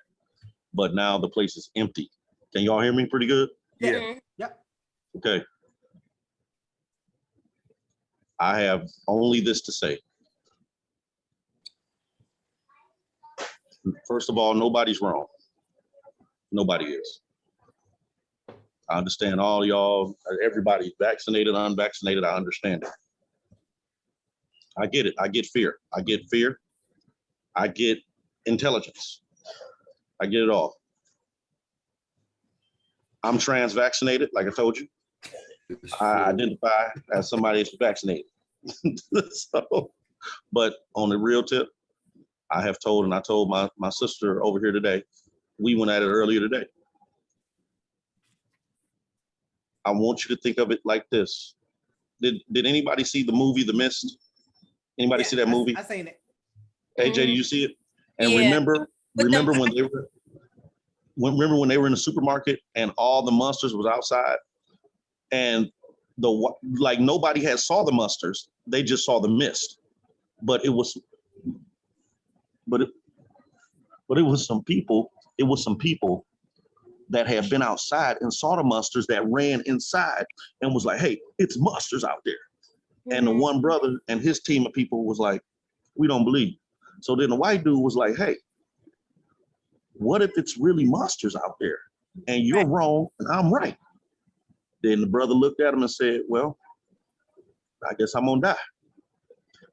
but now the place is empty. Can y'all hear me pretty good? Yeah. Mhm. Yep. Okay. I have only this to say. First of all, nobody's wrong. Nobody is. I understand all y'all, everybody vaccinated, unvaccinated, I understand it. I get it. I get fear. I get fear. I get intelligence. I get it all. I'm trans vaccinated, like I told you. I identify as somebody that's vaccinated. So, but on the real tip, I have told, and I told my sister over here today, we went at it earlier today. I want you to think of it like this. Did anybody see the movie The Mist? Anybody see that movie? I seen it. AJ, did you see it? And Yeah. remember With them when they were in the supermarket and all the monsters was outside, and like nobody had saw the monsters, they just saw the mist. But it was some people. It was some people that had been outside and saw the monsters that ran inside and was like, "Hey, it's monsters out there." And the Mhm. one brother and his team of people was like, "We don't believe." So then the white dude was like, "Hey, what if it's really monsters out there and you're wrong and I'm right?" Then the brother looked at him and said, "Well, I guess I'm gonna die."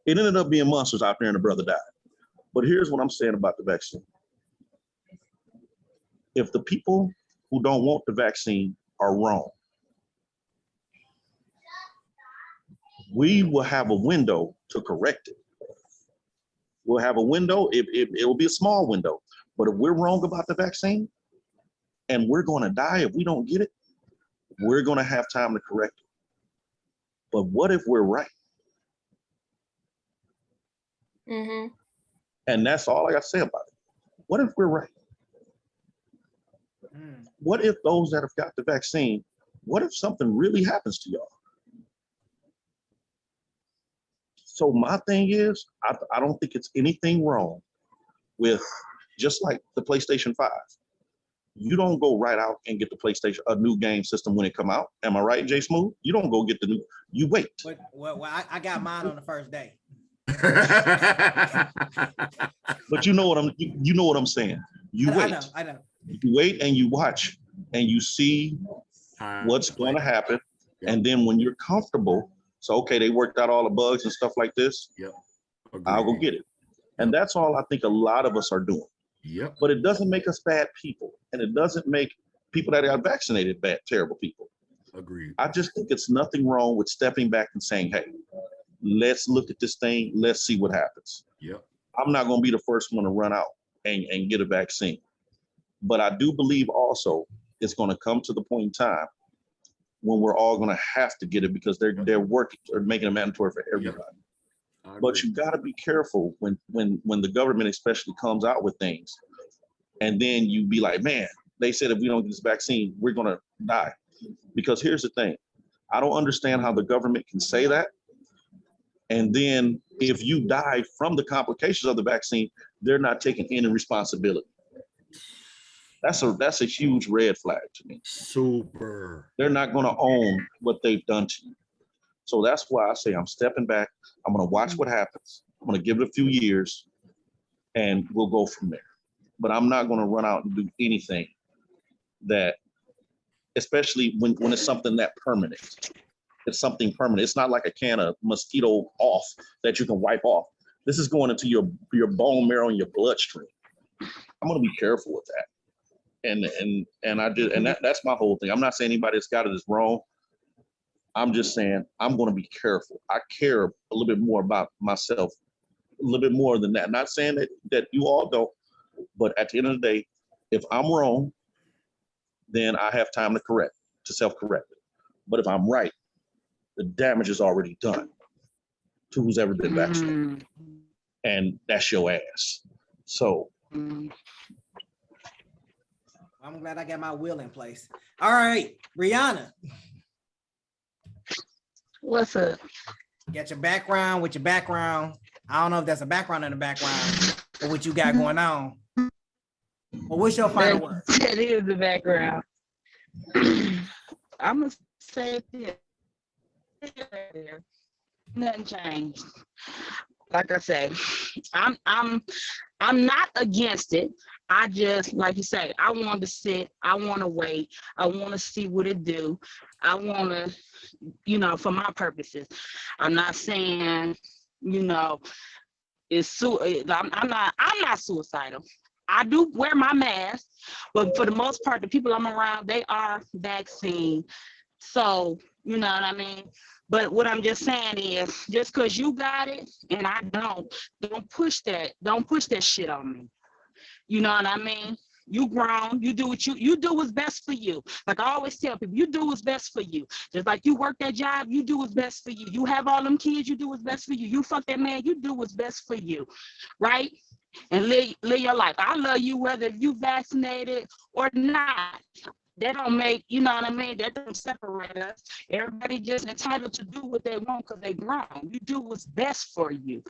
It ended up being monsters out there and the brother died. But here's what I'm saying about the vaccine. If the people who don't want the vaccine are wrong, we will have a window to correct it. We'll have a window. It will be a small window. But if we're wrong about the vaccine and we're going to die if we don't get it, we're going to have time to correct it. But what if we're right? Mhm. And that's all I got to say about it. What if we're right? What if those that have got the vaccine, what if something really happens to y'all? So my thing is, I don't think it's anything wrong with, just like the PlayStation 5. You don't go right out and get the PlayStation, a new game system when it come out. Am I right, Jay Smooth? You don't go get the new, you wait. Well, I got mine on the first day. But you know what I'm saying. You wait. I know. You wait and you watch and you see what's going to happen. Yep. And then when you're comfortable, so okay, they worked out all the bugs and stuff like this. Yep. I'll go get it. And that's all I think a lot of us are doing. Yep. But it doesn't make us bad people. And it doesn't make people that are vaccinated bad, terrible people. Agreed. I just think it's nothing wrong with stepping back and saying, hey, let's look at this thing. Let's see what happens. Yep. I'm not going to be the first one to run out and get a vaccine. But I do believe also it's going to come to the point in time when we're all going to have to get it because they're working or making it mandatory for everybody. But you got to be careful when the government especially comes out with things, and then you be like, man, they said if we don't get this vaccine, we're going to die. Because here's the thing, I don't understand how the government can say that, and then if you die from the complications of the vaccine, they're not taking any responsibility. That's a huge red flag to me. Super. They're not going to own what they've done to you. So that's why I say I'm stepping back. I'm going to watch what happens. I'm going to give it a few years and we'll go from there. But I'm not going to run out and do anything that, especially when it's something that permanent. It's something permanent. It's not like a can of mosquito off that you can wipe off. This is going into your bone marrow and your bloodstream. I'm going to be careful with that. And I did, and that's my whole thing. I'm not saying anybody that's got it is wrong. I'm just saying I'm going to be careful. I care a little bit more about myself, a little bit more than that. Not saying that you all don't, but at the end of the day, if I'm wrong, then I have time to self-correct it. But if I'm right, the damage is already done to who's ever been vaccinated. And that's your ass. So. I'm glad I got my will in place. All right, Brianna. What's up? Get your background with your background. I don't know if that's a background in the background or what you got going on. But what's your final word? That is the background. I'm gonna say this. Nothing changed. Like I say, I'm not against it. I just, like you say, I want to sit, I want to wait, I want to see what it do. I want to, for my purposes. I'm not saying, I'm not suicidal. I do wear my mask, but for the most part, the people I'm around, they are vaccine. So, you know what I mean? But what I'm just saying is, just because you got it and I don't push that shit on me. You know what I mean? You grown, you do what you do what's best for you. Like I always tell people, you do what's best for you. Just like you work that job, you do what's best for you. You have all them kids, you do what's best for you. You fuck that man, you do what's best for you, right? And live your life. I love you whether you vaccinated or not. That don't make, you know what I mean? That doesn't separate us. Everybody just entitled to do what they want because they grown. You do what's best for you.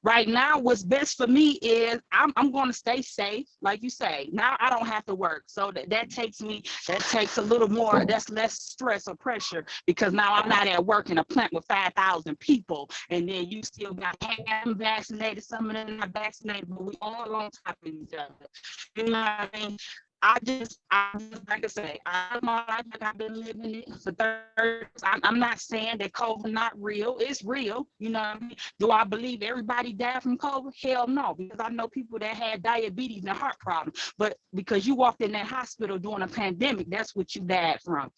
Right now, what's best for me is I'm going to stay safe, like you say. Now I don't have to work, so that takes a little more. That's less stress or pressure because now I'm not at work in a plant with 5,000 people, and then you still got them vaccinated, some of them not vaccinated, but we all on top of each other. You know what I mean? I just like I say, my life like I've been living it for 30. I'm not saying that COVID not real. It's real. You know what I mean? Do I believe everybody died from COVID? Hell no, because I know people that had diabetes and heart problems. But because you walked in that hospital during a pandemic, that's what you died from.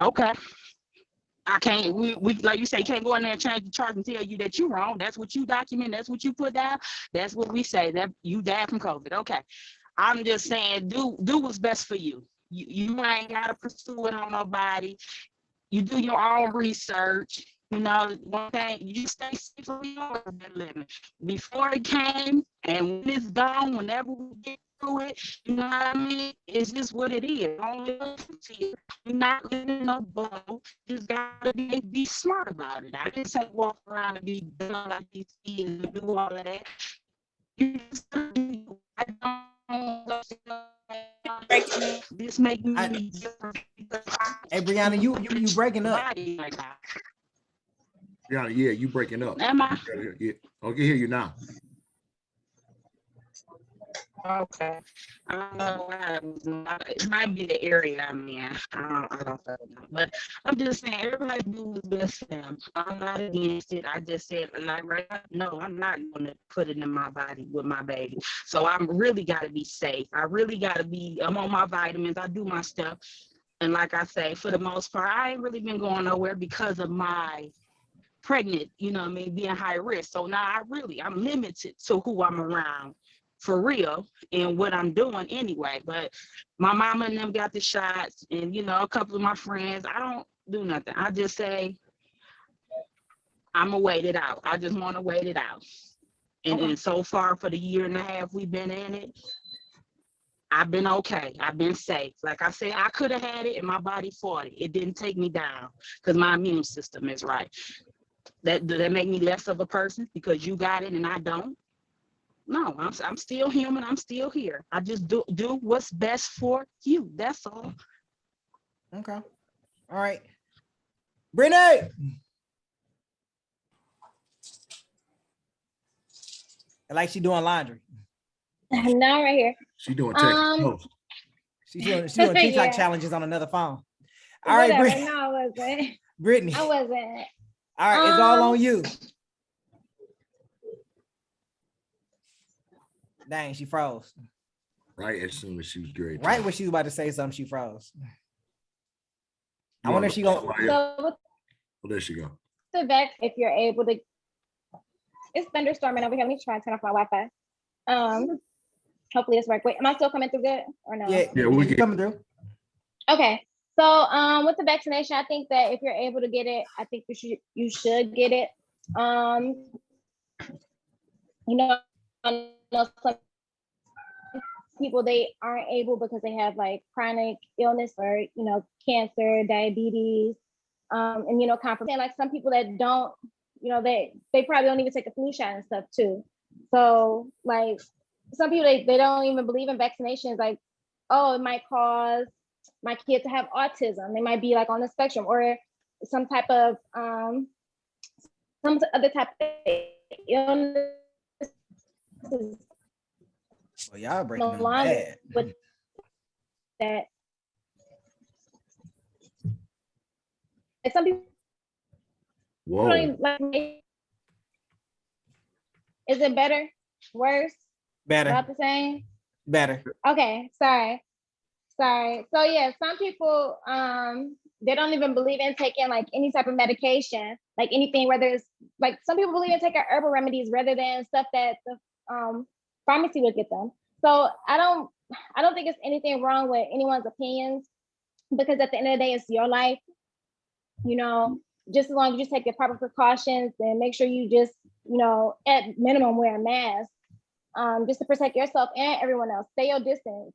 Okay. I can't, we like you say, can't go in there and change the chart and tell you that you're wrong. That's what you document. That's what you put down. That's what we say, that you died from COVID. Okay. I'm just saying, do what's best for you. You ain't got to pursue it on nobody. You do your own research. You know, one thing, you stay safe for your living. Before it came and when it's gone, whenever we get through it, you know what I mean? It's just what it is. Only you're not living in no bubble. You just gotta be smart about it. I didn't say walk around and be done like these kids and do all of that. You just do. I don't. This make me different. Hey, Brianna, you breaking up. Yeah, you breaking up. Am I? Yeah. I can hear you now. Okay. I don't know why it might be the area I'm in. I don't know. But I'm just saying, everybody do what's best for them. I'm not against it. I just said, like, right now, no, I'm not going to put it in my body with my baby. So I'm really got to be safe. I really got to be, I'm on my vitamins. I do my stuff. And like I say, for the most part, I ain't really been going nowhere because of my pregnant, you know what I mean, being high risk. So now I'm limited to who I'm around. For real, and what I'm doing anyway. But my mama and them got the shots, and a couple of my friends. I don't do nothing. I just say I'm gonna wait it out. I just want to wait it out. And so far, for the year and a half we've been in it, I've been okay. I've been safe. Like I said, I could have had it, and my body fought it. It didn't take me down because my immune system is right. That make me less of a person because you got it and I don't. No, I'm still human. I'm still here. I just do what's best for you. That's all. Okay. All right. Brittany. Like she doing laundry. Now right here. She doing Texas. She's doing TikTok challenges on another phone. All Whatever, right, no, it wasn't. Brittany. I wasn't. All right, it's all Um, on you. Dang, she froze. Right as soon as she was great. Right when she was about to say something, she froze. I You wonder wanna if she go gonna. somebody else? So with Oh, there she go. the vax, if you're able to, it's thunderstorming over here. Let me try and turn off my Wi-Fi. Hopefully it's work. Wait, am I still coming through good or no? Yeah, we you can- coming through. Okay. So with the vaccination, I think that if you're able to get it, I think you should get it. You know, I know some people, they aren't able because they have like chronic illness or, you know, cancer, diabetes, and, you know, compromise. Like some people that don't, you know, they probably don't even take a flu shot and stuff too. So like some people, they don't even believe in vaccinations. Like, oh, it might cause my kid to have autism. They might be like on the spectrum or some type of, some other type of illness. Well, y'all breaking them Along bad. with that. And some people don't Whoa. even like me. Is it better? Worse? Better, About the same? better. Okay, sorry. So yeah, some people they don't even believe in taking like any type of medication, like anything, whether it's like some people believe in taking herbal remedies rather than stuff that the pharmacy would get them. So I don't think it's anything wrong with anyone's opinions, because at the end of the day, it's your life. You know, just as long as you take the proper precautions and make sure you just, you know, at minimum wear a mask, just to protect yourself and everyone else. Stay your distance.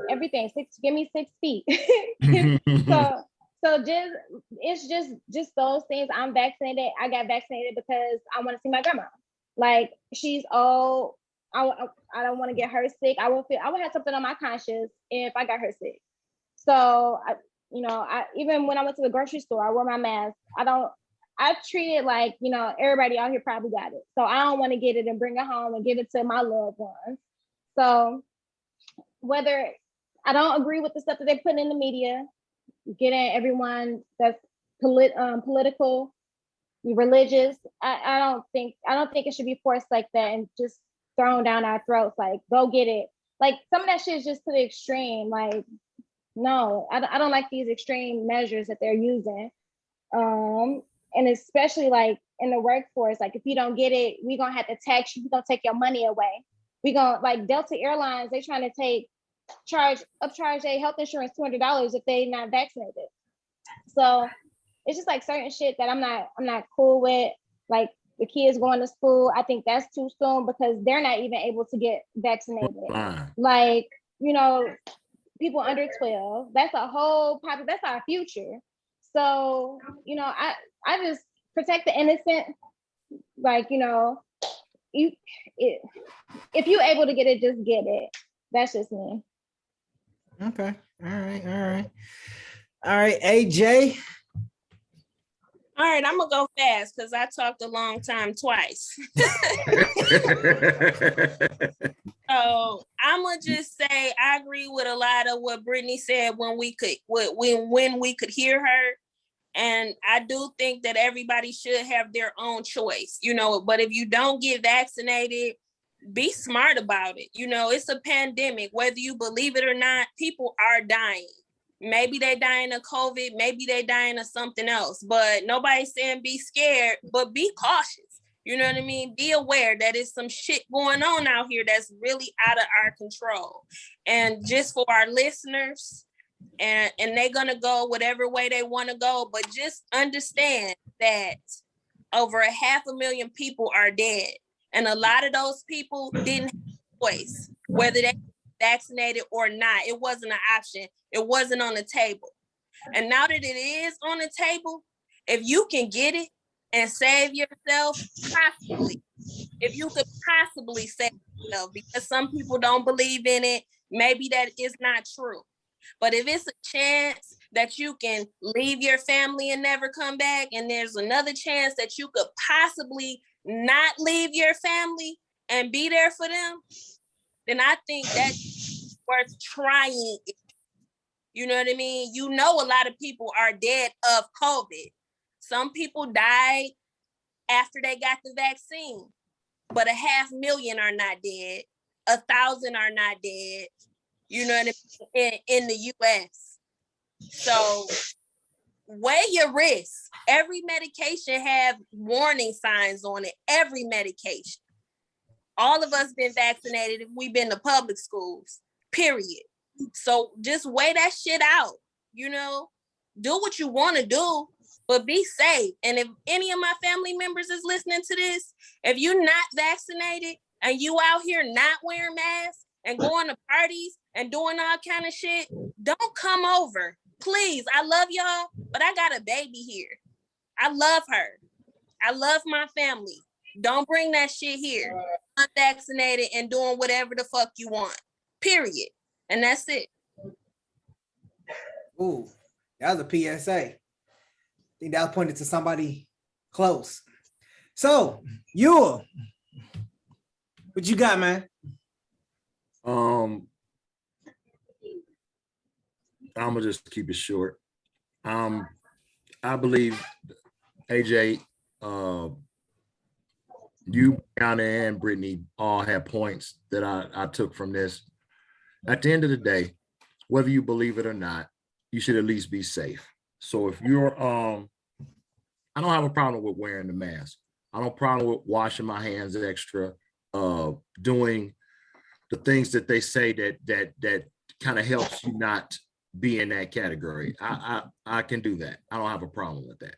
Everything. Give me 6 feet. So it's just those things. I'm vaccinated. I got vaccinated because I want to see my grandma. Like she's old. I don't want to get her sick. I would have something on my conscience if I got her sick. So I even when I went to the grocery store, I wore my mask. I treat it like, you know, everybody out here probably got it. So I don't want to get it and bring it home and give it to my loved ones. So whether I don't agree with the stuff that they put in the media, getting everyone that's political, religious, I don't think it should be forced like that and just thrown down our throats. Like, go get it. Like some of that shit is just to the extreme. Like, no, I don't like these extreme measures that they're using. And especially like in the workforce, like if you don't get it, we're gonna have to tax you, we're gonna take your money away. We gonna, like Delta Airlines, they trying to upcharge their health insurance $200 if they not vaccinated. So it's just like certain shit that I'm not cool with. Like the kids going to school, I think that's too soon because they're not even able to get vaccinated. Like, you know, people under 12, that's a whole that's our future. So, you know, I just protect the innocent. Like, you know, if you're able to get it, just get it. That's just me. Okay. All right. AJ. All right, I'm gonna go fast because I talked a long time twice. So I'm gonna just say I agree with a lot of what Brittany said when we could hear her. And I do think that everybody should have their own choice, you know, but if you don't get vaccinated, be smart about it. You know, it's a pandemic, whether you believe it or not, people are dying. Maybe they dying of COVID, maybe they dying of something else, but nobody's saying be scared, but be cautious. You know what I mean? Be aware that it's some shit going on out here that's really out of our control. And just for our listeners, and they're gonna go whatever way they want to go, but just understand that over 500,000 people are dead, and a lot of those people didn't have a choice whether they vaccinated or not. It wasn't an option. It wasn't on the table. And now that it is on the table, if you can get it and save yourself, possibly, if you could possibly save yourself, because some people don't believe in it, maybe that is not true. But if it's a chance that you can leave your family and never come back, and there's another chance that you could possibly not leave your family and be there for them, then I think that's worth trying. You know what I mean? You know, a lot of people are dead of COVID. Some people died after they got the vaccine, but 500,000 are not dead. 1,000 are not dead. You know what I mean? In the US. So weigh your risk. Every medication have warning signs on it. Every medication. All of us been vaccinated if we've been to public schools, period. So just weigh that shit out, you know, do what you want to do, but be safe. And if any of my family members is listening to this, if you're not vaccinated and you out here not wearing masks and going to parties and doing all kind of shit, don't come over. Please, I love y'all, but I got a baby here. I love her. I love my family. Don't bring that shit here. Unvaccinated and doing whatever the fuck you want. Period. And that's it. Ooh, that was a PSA. I think that was pointed to somebody close. So, you, what you got, man? I'm gonna just keep it short. I believe AJ, you, Brianna, and Brittany all had points that I took from this. At the end of the day, whether you believe it or not, you should at least be safe. So if you're, I don't have a problem with wearing the mask. I don't have a problem with washing my hands extra, doing the things that they say that kind of helps you not be in that category. I can do that. I don't have a problem with that.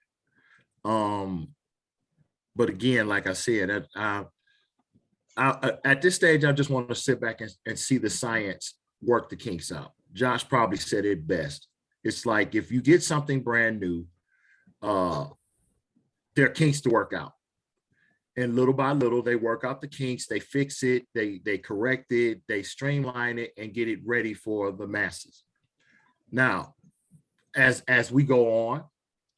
But again, like I said, at this stage, I just want to sit back and see the science work the kinks out. Josh probably said it best. It's like if you get something brand new, there are kinks to work out. And little by little, they work out the kinks, they fix it, they correct it, they streamline it and get it ready for the masses. Now, as we go on,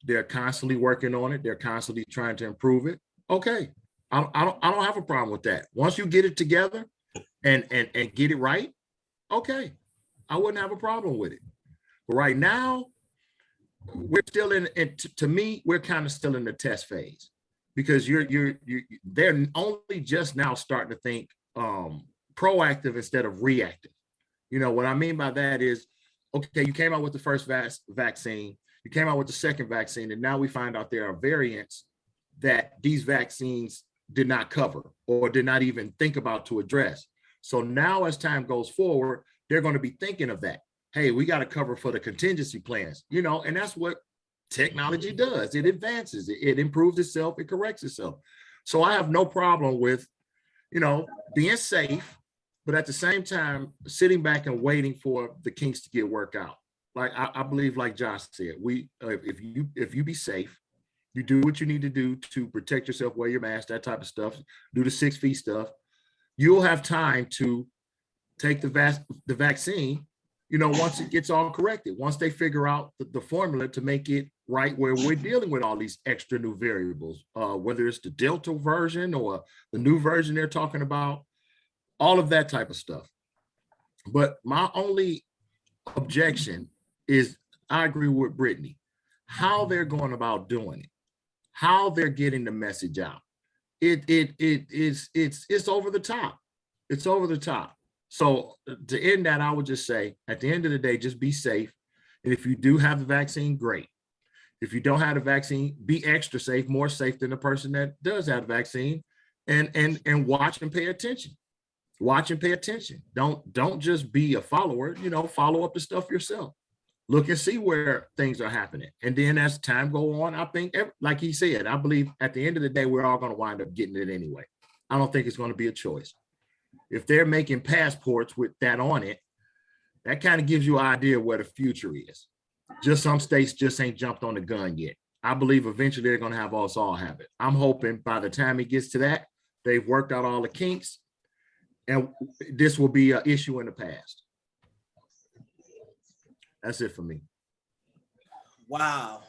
they're constantly working on it. They're constantly trying to improve it. Okay, I don't have a problem with that. Once you get it together and get it right, okay, I wouldn't have a problem with it. But right now, we're still to me, we're kind of still in the test phase because they're only just now starting to think proactive instead of reactive. You know what I mean by that is, okay, you came out with the first vaccine, you came out with the second vaccine, and now we find out there are variants that these vaccines did not cover or did not even think about to address. So now as time goes forward, they're going to be thinking of that. Hey, we got to cover for the contingency plans, you know, and that's what technology does. It advances, it improves itself, it corrects itself. So I have no problem with, you know, being safe, but at the same time, sitting back and waiting for the kinks to get worked out. Like I believe, like Josh said, if you be safe, you do what you need to do to protect yourself, wear your mask, that type of stuff, do the 6 feet stuff, you'll have time to take the vaccine, you know, once it gets all corrected, once they figure out the formula to make it right where we're dealing with all these extra new variables, whether it's the Delta version or the new version they're talking about, all of that type of stuff. But my only objection is, I agree with Brittany, how they're going about doing it, how they're getting the message out. It's over the top. It's over the top. So to end that, I would just say, at the end of the day, just be safe. And if you do have the vaccine, great. If you don't have the vaccine, be extra safe, more safe than the person that does have the vaccine, and watch and pay attention. Watch and pay attention. Don't just be a follower, you know, follow up the stuff yourself. Look and see where things are happening. And then as time go on, I think, like he said, I believe at the end of the day, we're all going to wind up getting it anyway. I don't think it's going to be a choice. If they're making passports with that on it, that kind of gives you an idea where the future is. Just some states just ain't jumped on the gun yet. I believe eventually they're going to have us all have it. I'm hoping by the time it gets to that, they've worked out all the kinks and this will be an issue in the past. That's it for me. Wow.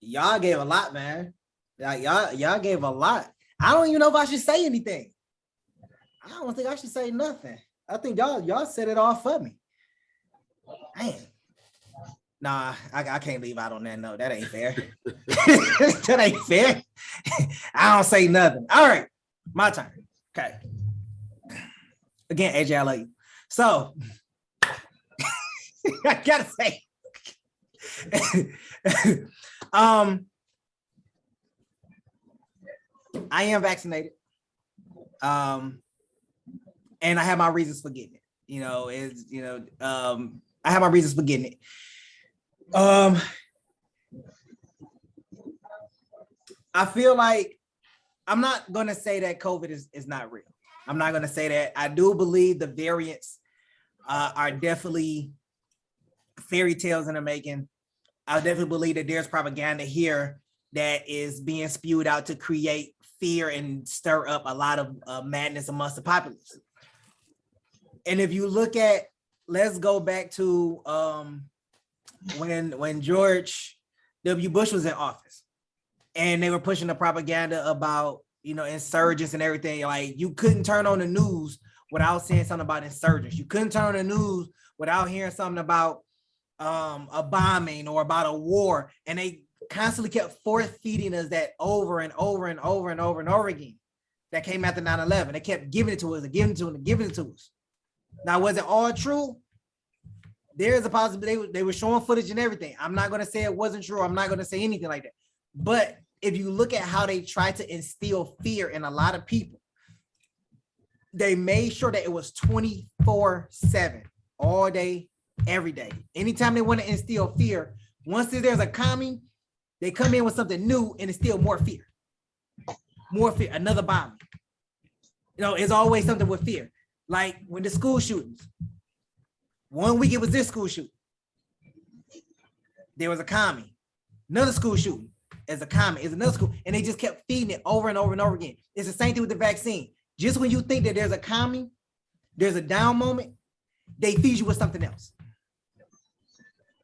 Y'all gave a lot, man. Y'all gave a lot. I don't even know if I should say anything. I don't think I should say nothing. I think y'all said it all for me. Man. Nah, I can't leave out on that note. That ain't fair. That ain't fair. I don't say nothing. All right, my turn. Okay. Again, AJ, I love you. So I gotta say, I am vaccinated. And I have my reasons for getting it. I have my reasons for getting it. I feel like I'm not gonna say that COVID is not real. I'm not gonna say that. I do believe the variants are definitely fairy tales in the making. I definitely believe that there's propaganda here that is being spewed out to create fear and stir up a lot of madness amongst the populace. And if you look at, let's go back to when George W. Bush was in office, and they were pushing the propaganda about, insurgents and everything. Like, you couldn't turn on the news without seeing something about insurgents. You couldn't turn on the news without hearing something about a bombing or about a war. And they constantly kept force feeding us that over and over and over and over and over again. That came after 9/11. They kept giving it to us and giving it to us and giving it to us. Now, was it all true? There is a possibility they were showing footage and everything. I'm not going to say it wasn't true. I'm not going to say anything like that. But if you look at how they tried to instill fear in a lot of people, they made sure that it was 24/7, all day, every day. Anytime they want to instill fear, once there's a coming, they come in with something new and instill more fear. More fear, another bombing. It's always something with fear. Like when the school shootings. 1 week it was this school shooting. There was a commie. Another school shooting. As a commie, is another school. And they just kept feeding it over and over and over again. It's the same thing with the vaccine. Just when you think that there's a commie, there's a down moment, they feed you with something else.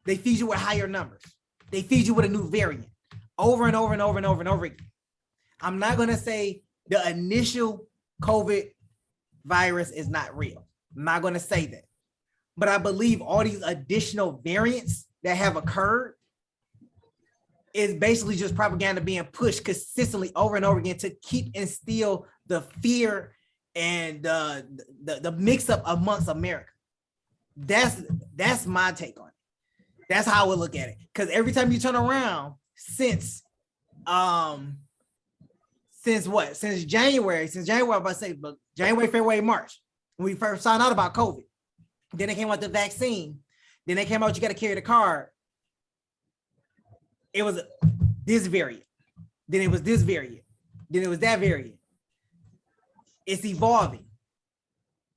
They feed you with higher numbers. They feed you with a new variant. Over and over and over and over and over again. I'm not going to say the initial COVID virus is not real. I'm not going to say that. But I believe all these additional variants that have occurred is basically just propaganda being pushed consistently over and over again to keep instill the fear and the mix up amongst America. That's my take on it. That's how I would look at it. Because every time you turn around, since January, I'm about to say, but January, February, March, when we first found out about COVID, then they came out the vaccine, then they came out, you got to carry the card. It was this variant, then it was this variant, then it was that variant. It's evolving,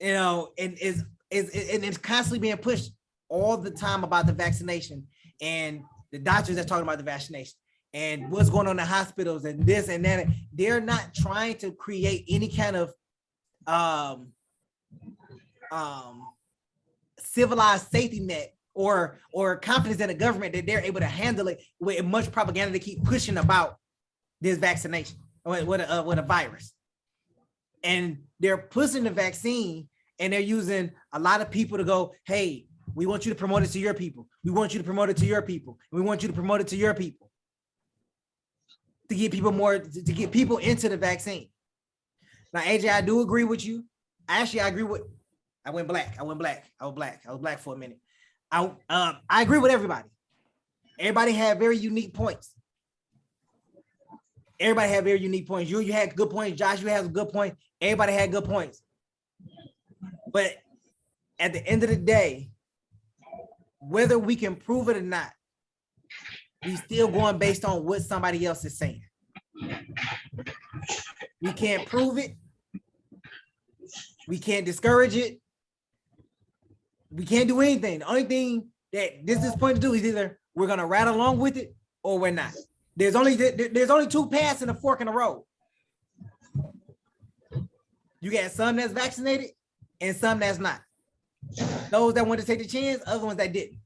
and it's constantly being pushed all the time about the vaccination and the doctors that's talking about the vaccination and what's going on in the hospitals and this and that. They're not trying to create any kind of civilized safety net or confidence in the government that they're able to handle it with much propaganda to keep pushing about this vaccination with a virus. And they're pushing the vaccine and they're using a lot of people to go, hey, we want you to promote it to your people. We want you to promote it to your people. We want you to promote it to your people. To get people to get people into the vaccine. Now, AJ, I do agree with you. Actually, I agree with, I went black. I was black for a minute. I agree with everybody. Everybody had very unique points. You had good points. Josh, you had a good point. Everybody had good points. But at the end of the day, whether we can prove it or not, we still going based on what somebody else is saying. We can't prove it. We can't discourage it. We can't do anything. The only thing that this is point to do is either we're gonna ride along with it or we're not. There's only two paths in the fork in the road. You got some that's vaccinated and some that's not. Those that want to take the chance, other ones that didn't.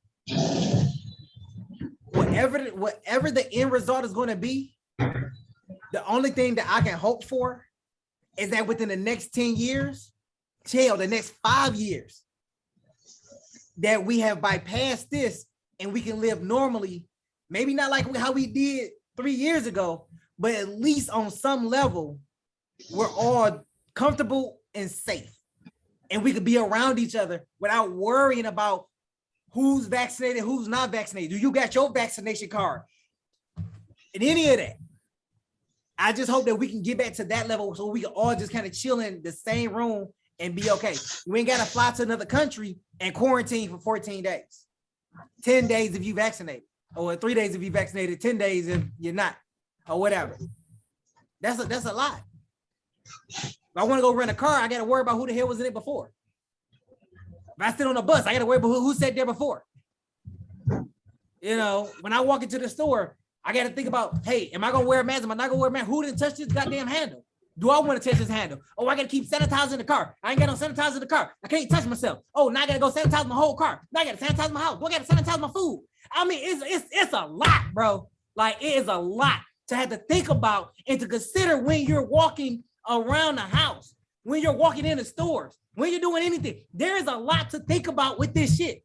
Whatever the end result is going to be, the only thing that I can hope for is that within the next 10 years, the next 5 years, that we have bypassed this and we can live normally, maybe not like how we did 3 years ago, but at least on some level, we're all comfortable and safe. And we could be around each other without worrying about who's vaccinated, who's not vaccinated. Do you got your vaccination card? And any of that. I just hope that we can get back to that level so we can all just kind of chill in the same room and be okay. We ain't got to fly to another country and quarantine for 14 days. 10 days if you vaccinated, or 3 days if you vaccinated, 10 days if you're not, or whatever. That's a lot. If I want to go rent a car, I got to worry about who the hell was in it before. If I sit on a bus, I got to worry about who sat there before. You know, when I walk into the store, I got to think about, hey, am I going to wear a mask? Am I not going to wear a mask? Who didn't touch this goddamn handle? Do I want to touch this handle? Oh, I got to keep sanitizing the car. I ain't got no sanitizer in the car. I can't touch myself. Oh, now I got to go sanitize my whole car. Now I got to sanitize my house. Do I got to sanitize my food? I mean, it's a lot, bro. Like, it is a lot to have to think about and to consider when you're walking around the house, when you're walking in the stores, when you're doing anything. There is a lot to think about with this shit.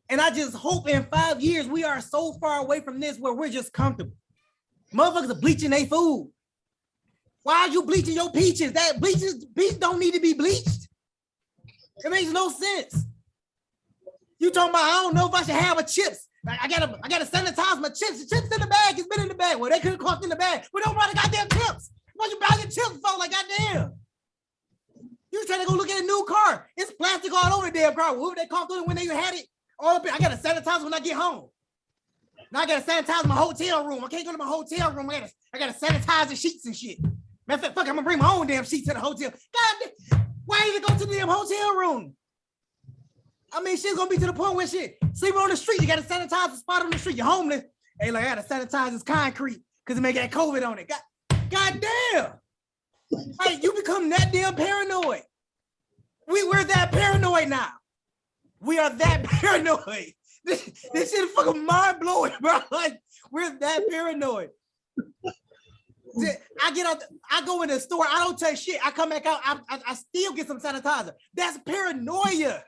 And I just hope in 5 years we are so far away from this where we're just comfortable. Motherfuckers are bleaching their food. Why are you bleaching your peaches? Peach don't need to be bleached. It makes no sense. You talking about, I don't know if I should have a chips. I gotta sanitize my chips. The chips in the bag. It's been in the bag. Well, they could have cost in the bag. We don't want the goddamn chips. What you buy your chips for? Like, goddamn. You trying to go look at a new car. It's plastic all over the damn car. What would they cost when they had it? All up in, I gotta sanitize when I get home. Now I gotta sanitize my hotel room. I can't go to my hotel room. I gotta sanitize the sheets and shit. Matter of fact, fuck, I'm gonna bring my own damn sheets to the hotel. God damn, why did it go to the damn hotel room? I mean, shit's gonna be to the point where shit, sleeping on the street, you gotta sanitize the spot on the street. You're homeless. Hey, like, I gotta sanitize this concrete because it may get COVID on it. God damn. Like, you become that damn paranoid. We're that paranoid now. We are that paranoid. This shit is fucking mind blowing, bro. Like, we're that paranoid. I get out, I go in the store, I don't touch shit. I come back out, I still get some sanitizer. That's paranoia.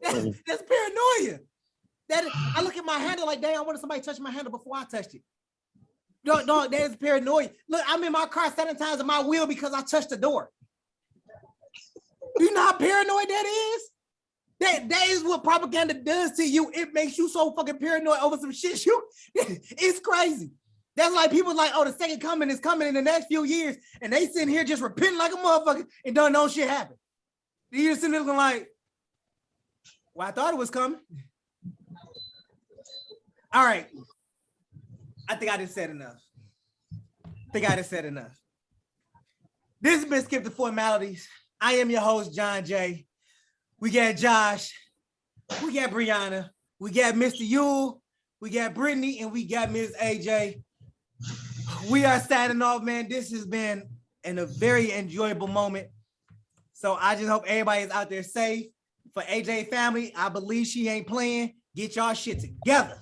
That's paranoia. I look at my handle like, dang, I wanted somebody to touch my handle before I touched it. No, that is paranoia. Look, I'm in my car sanitizing my wheel because I touched the door. You know how paranoid that is? That is what propaganda does to you. It makes you so fucking paranoid over some shit. It's crazy. That's like people like, oh, the second coming is coming in the next few years, and they sitting here just repenting like a motherfucker and don't know shit happened. You just sitting there looking like, well, I thought it was coming. All right. I think I just said enough. This has been Skip the Formalities. I am your host, John J. We got Josh, we got Brianna, we got Mr. Yule, we got Brittany, and we got Ms. AJ. We are signing off, man. This has been a very enjoyable moment. So I just hope everybody is out there safe. For AJ family, I believe she ain't playing. Get y'all shit together.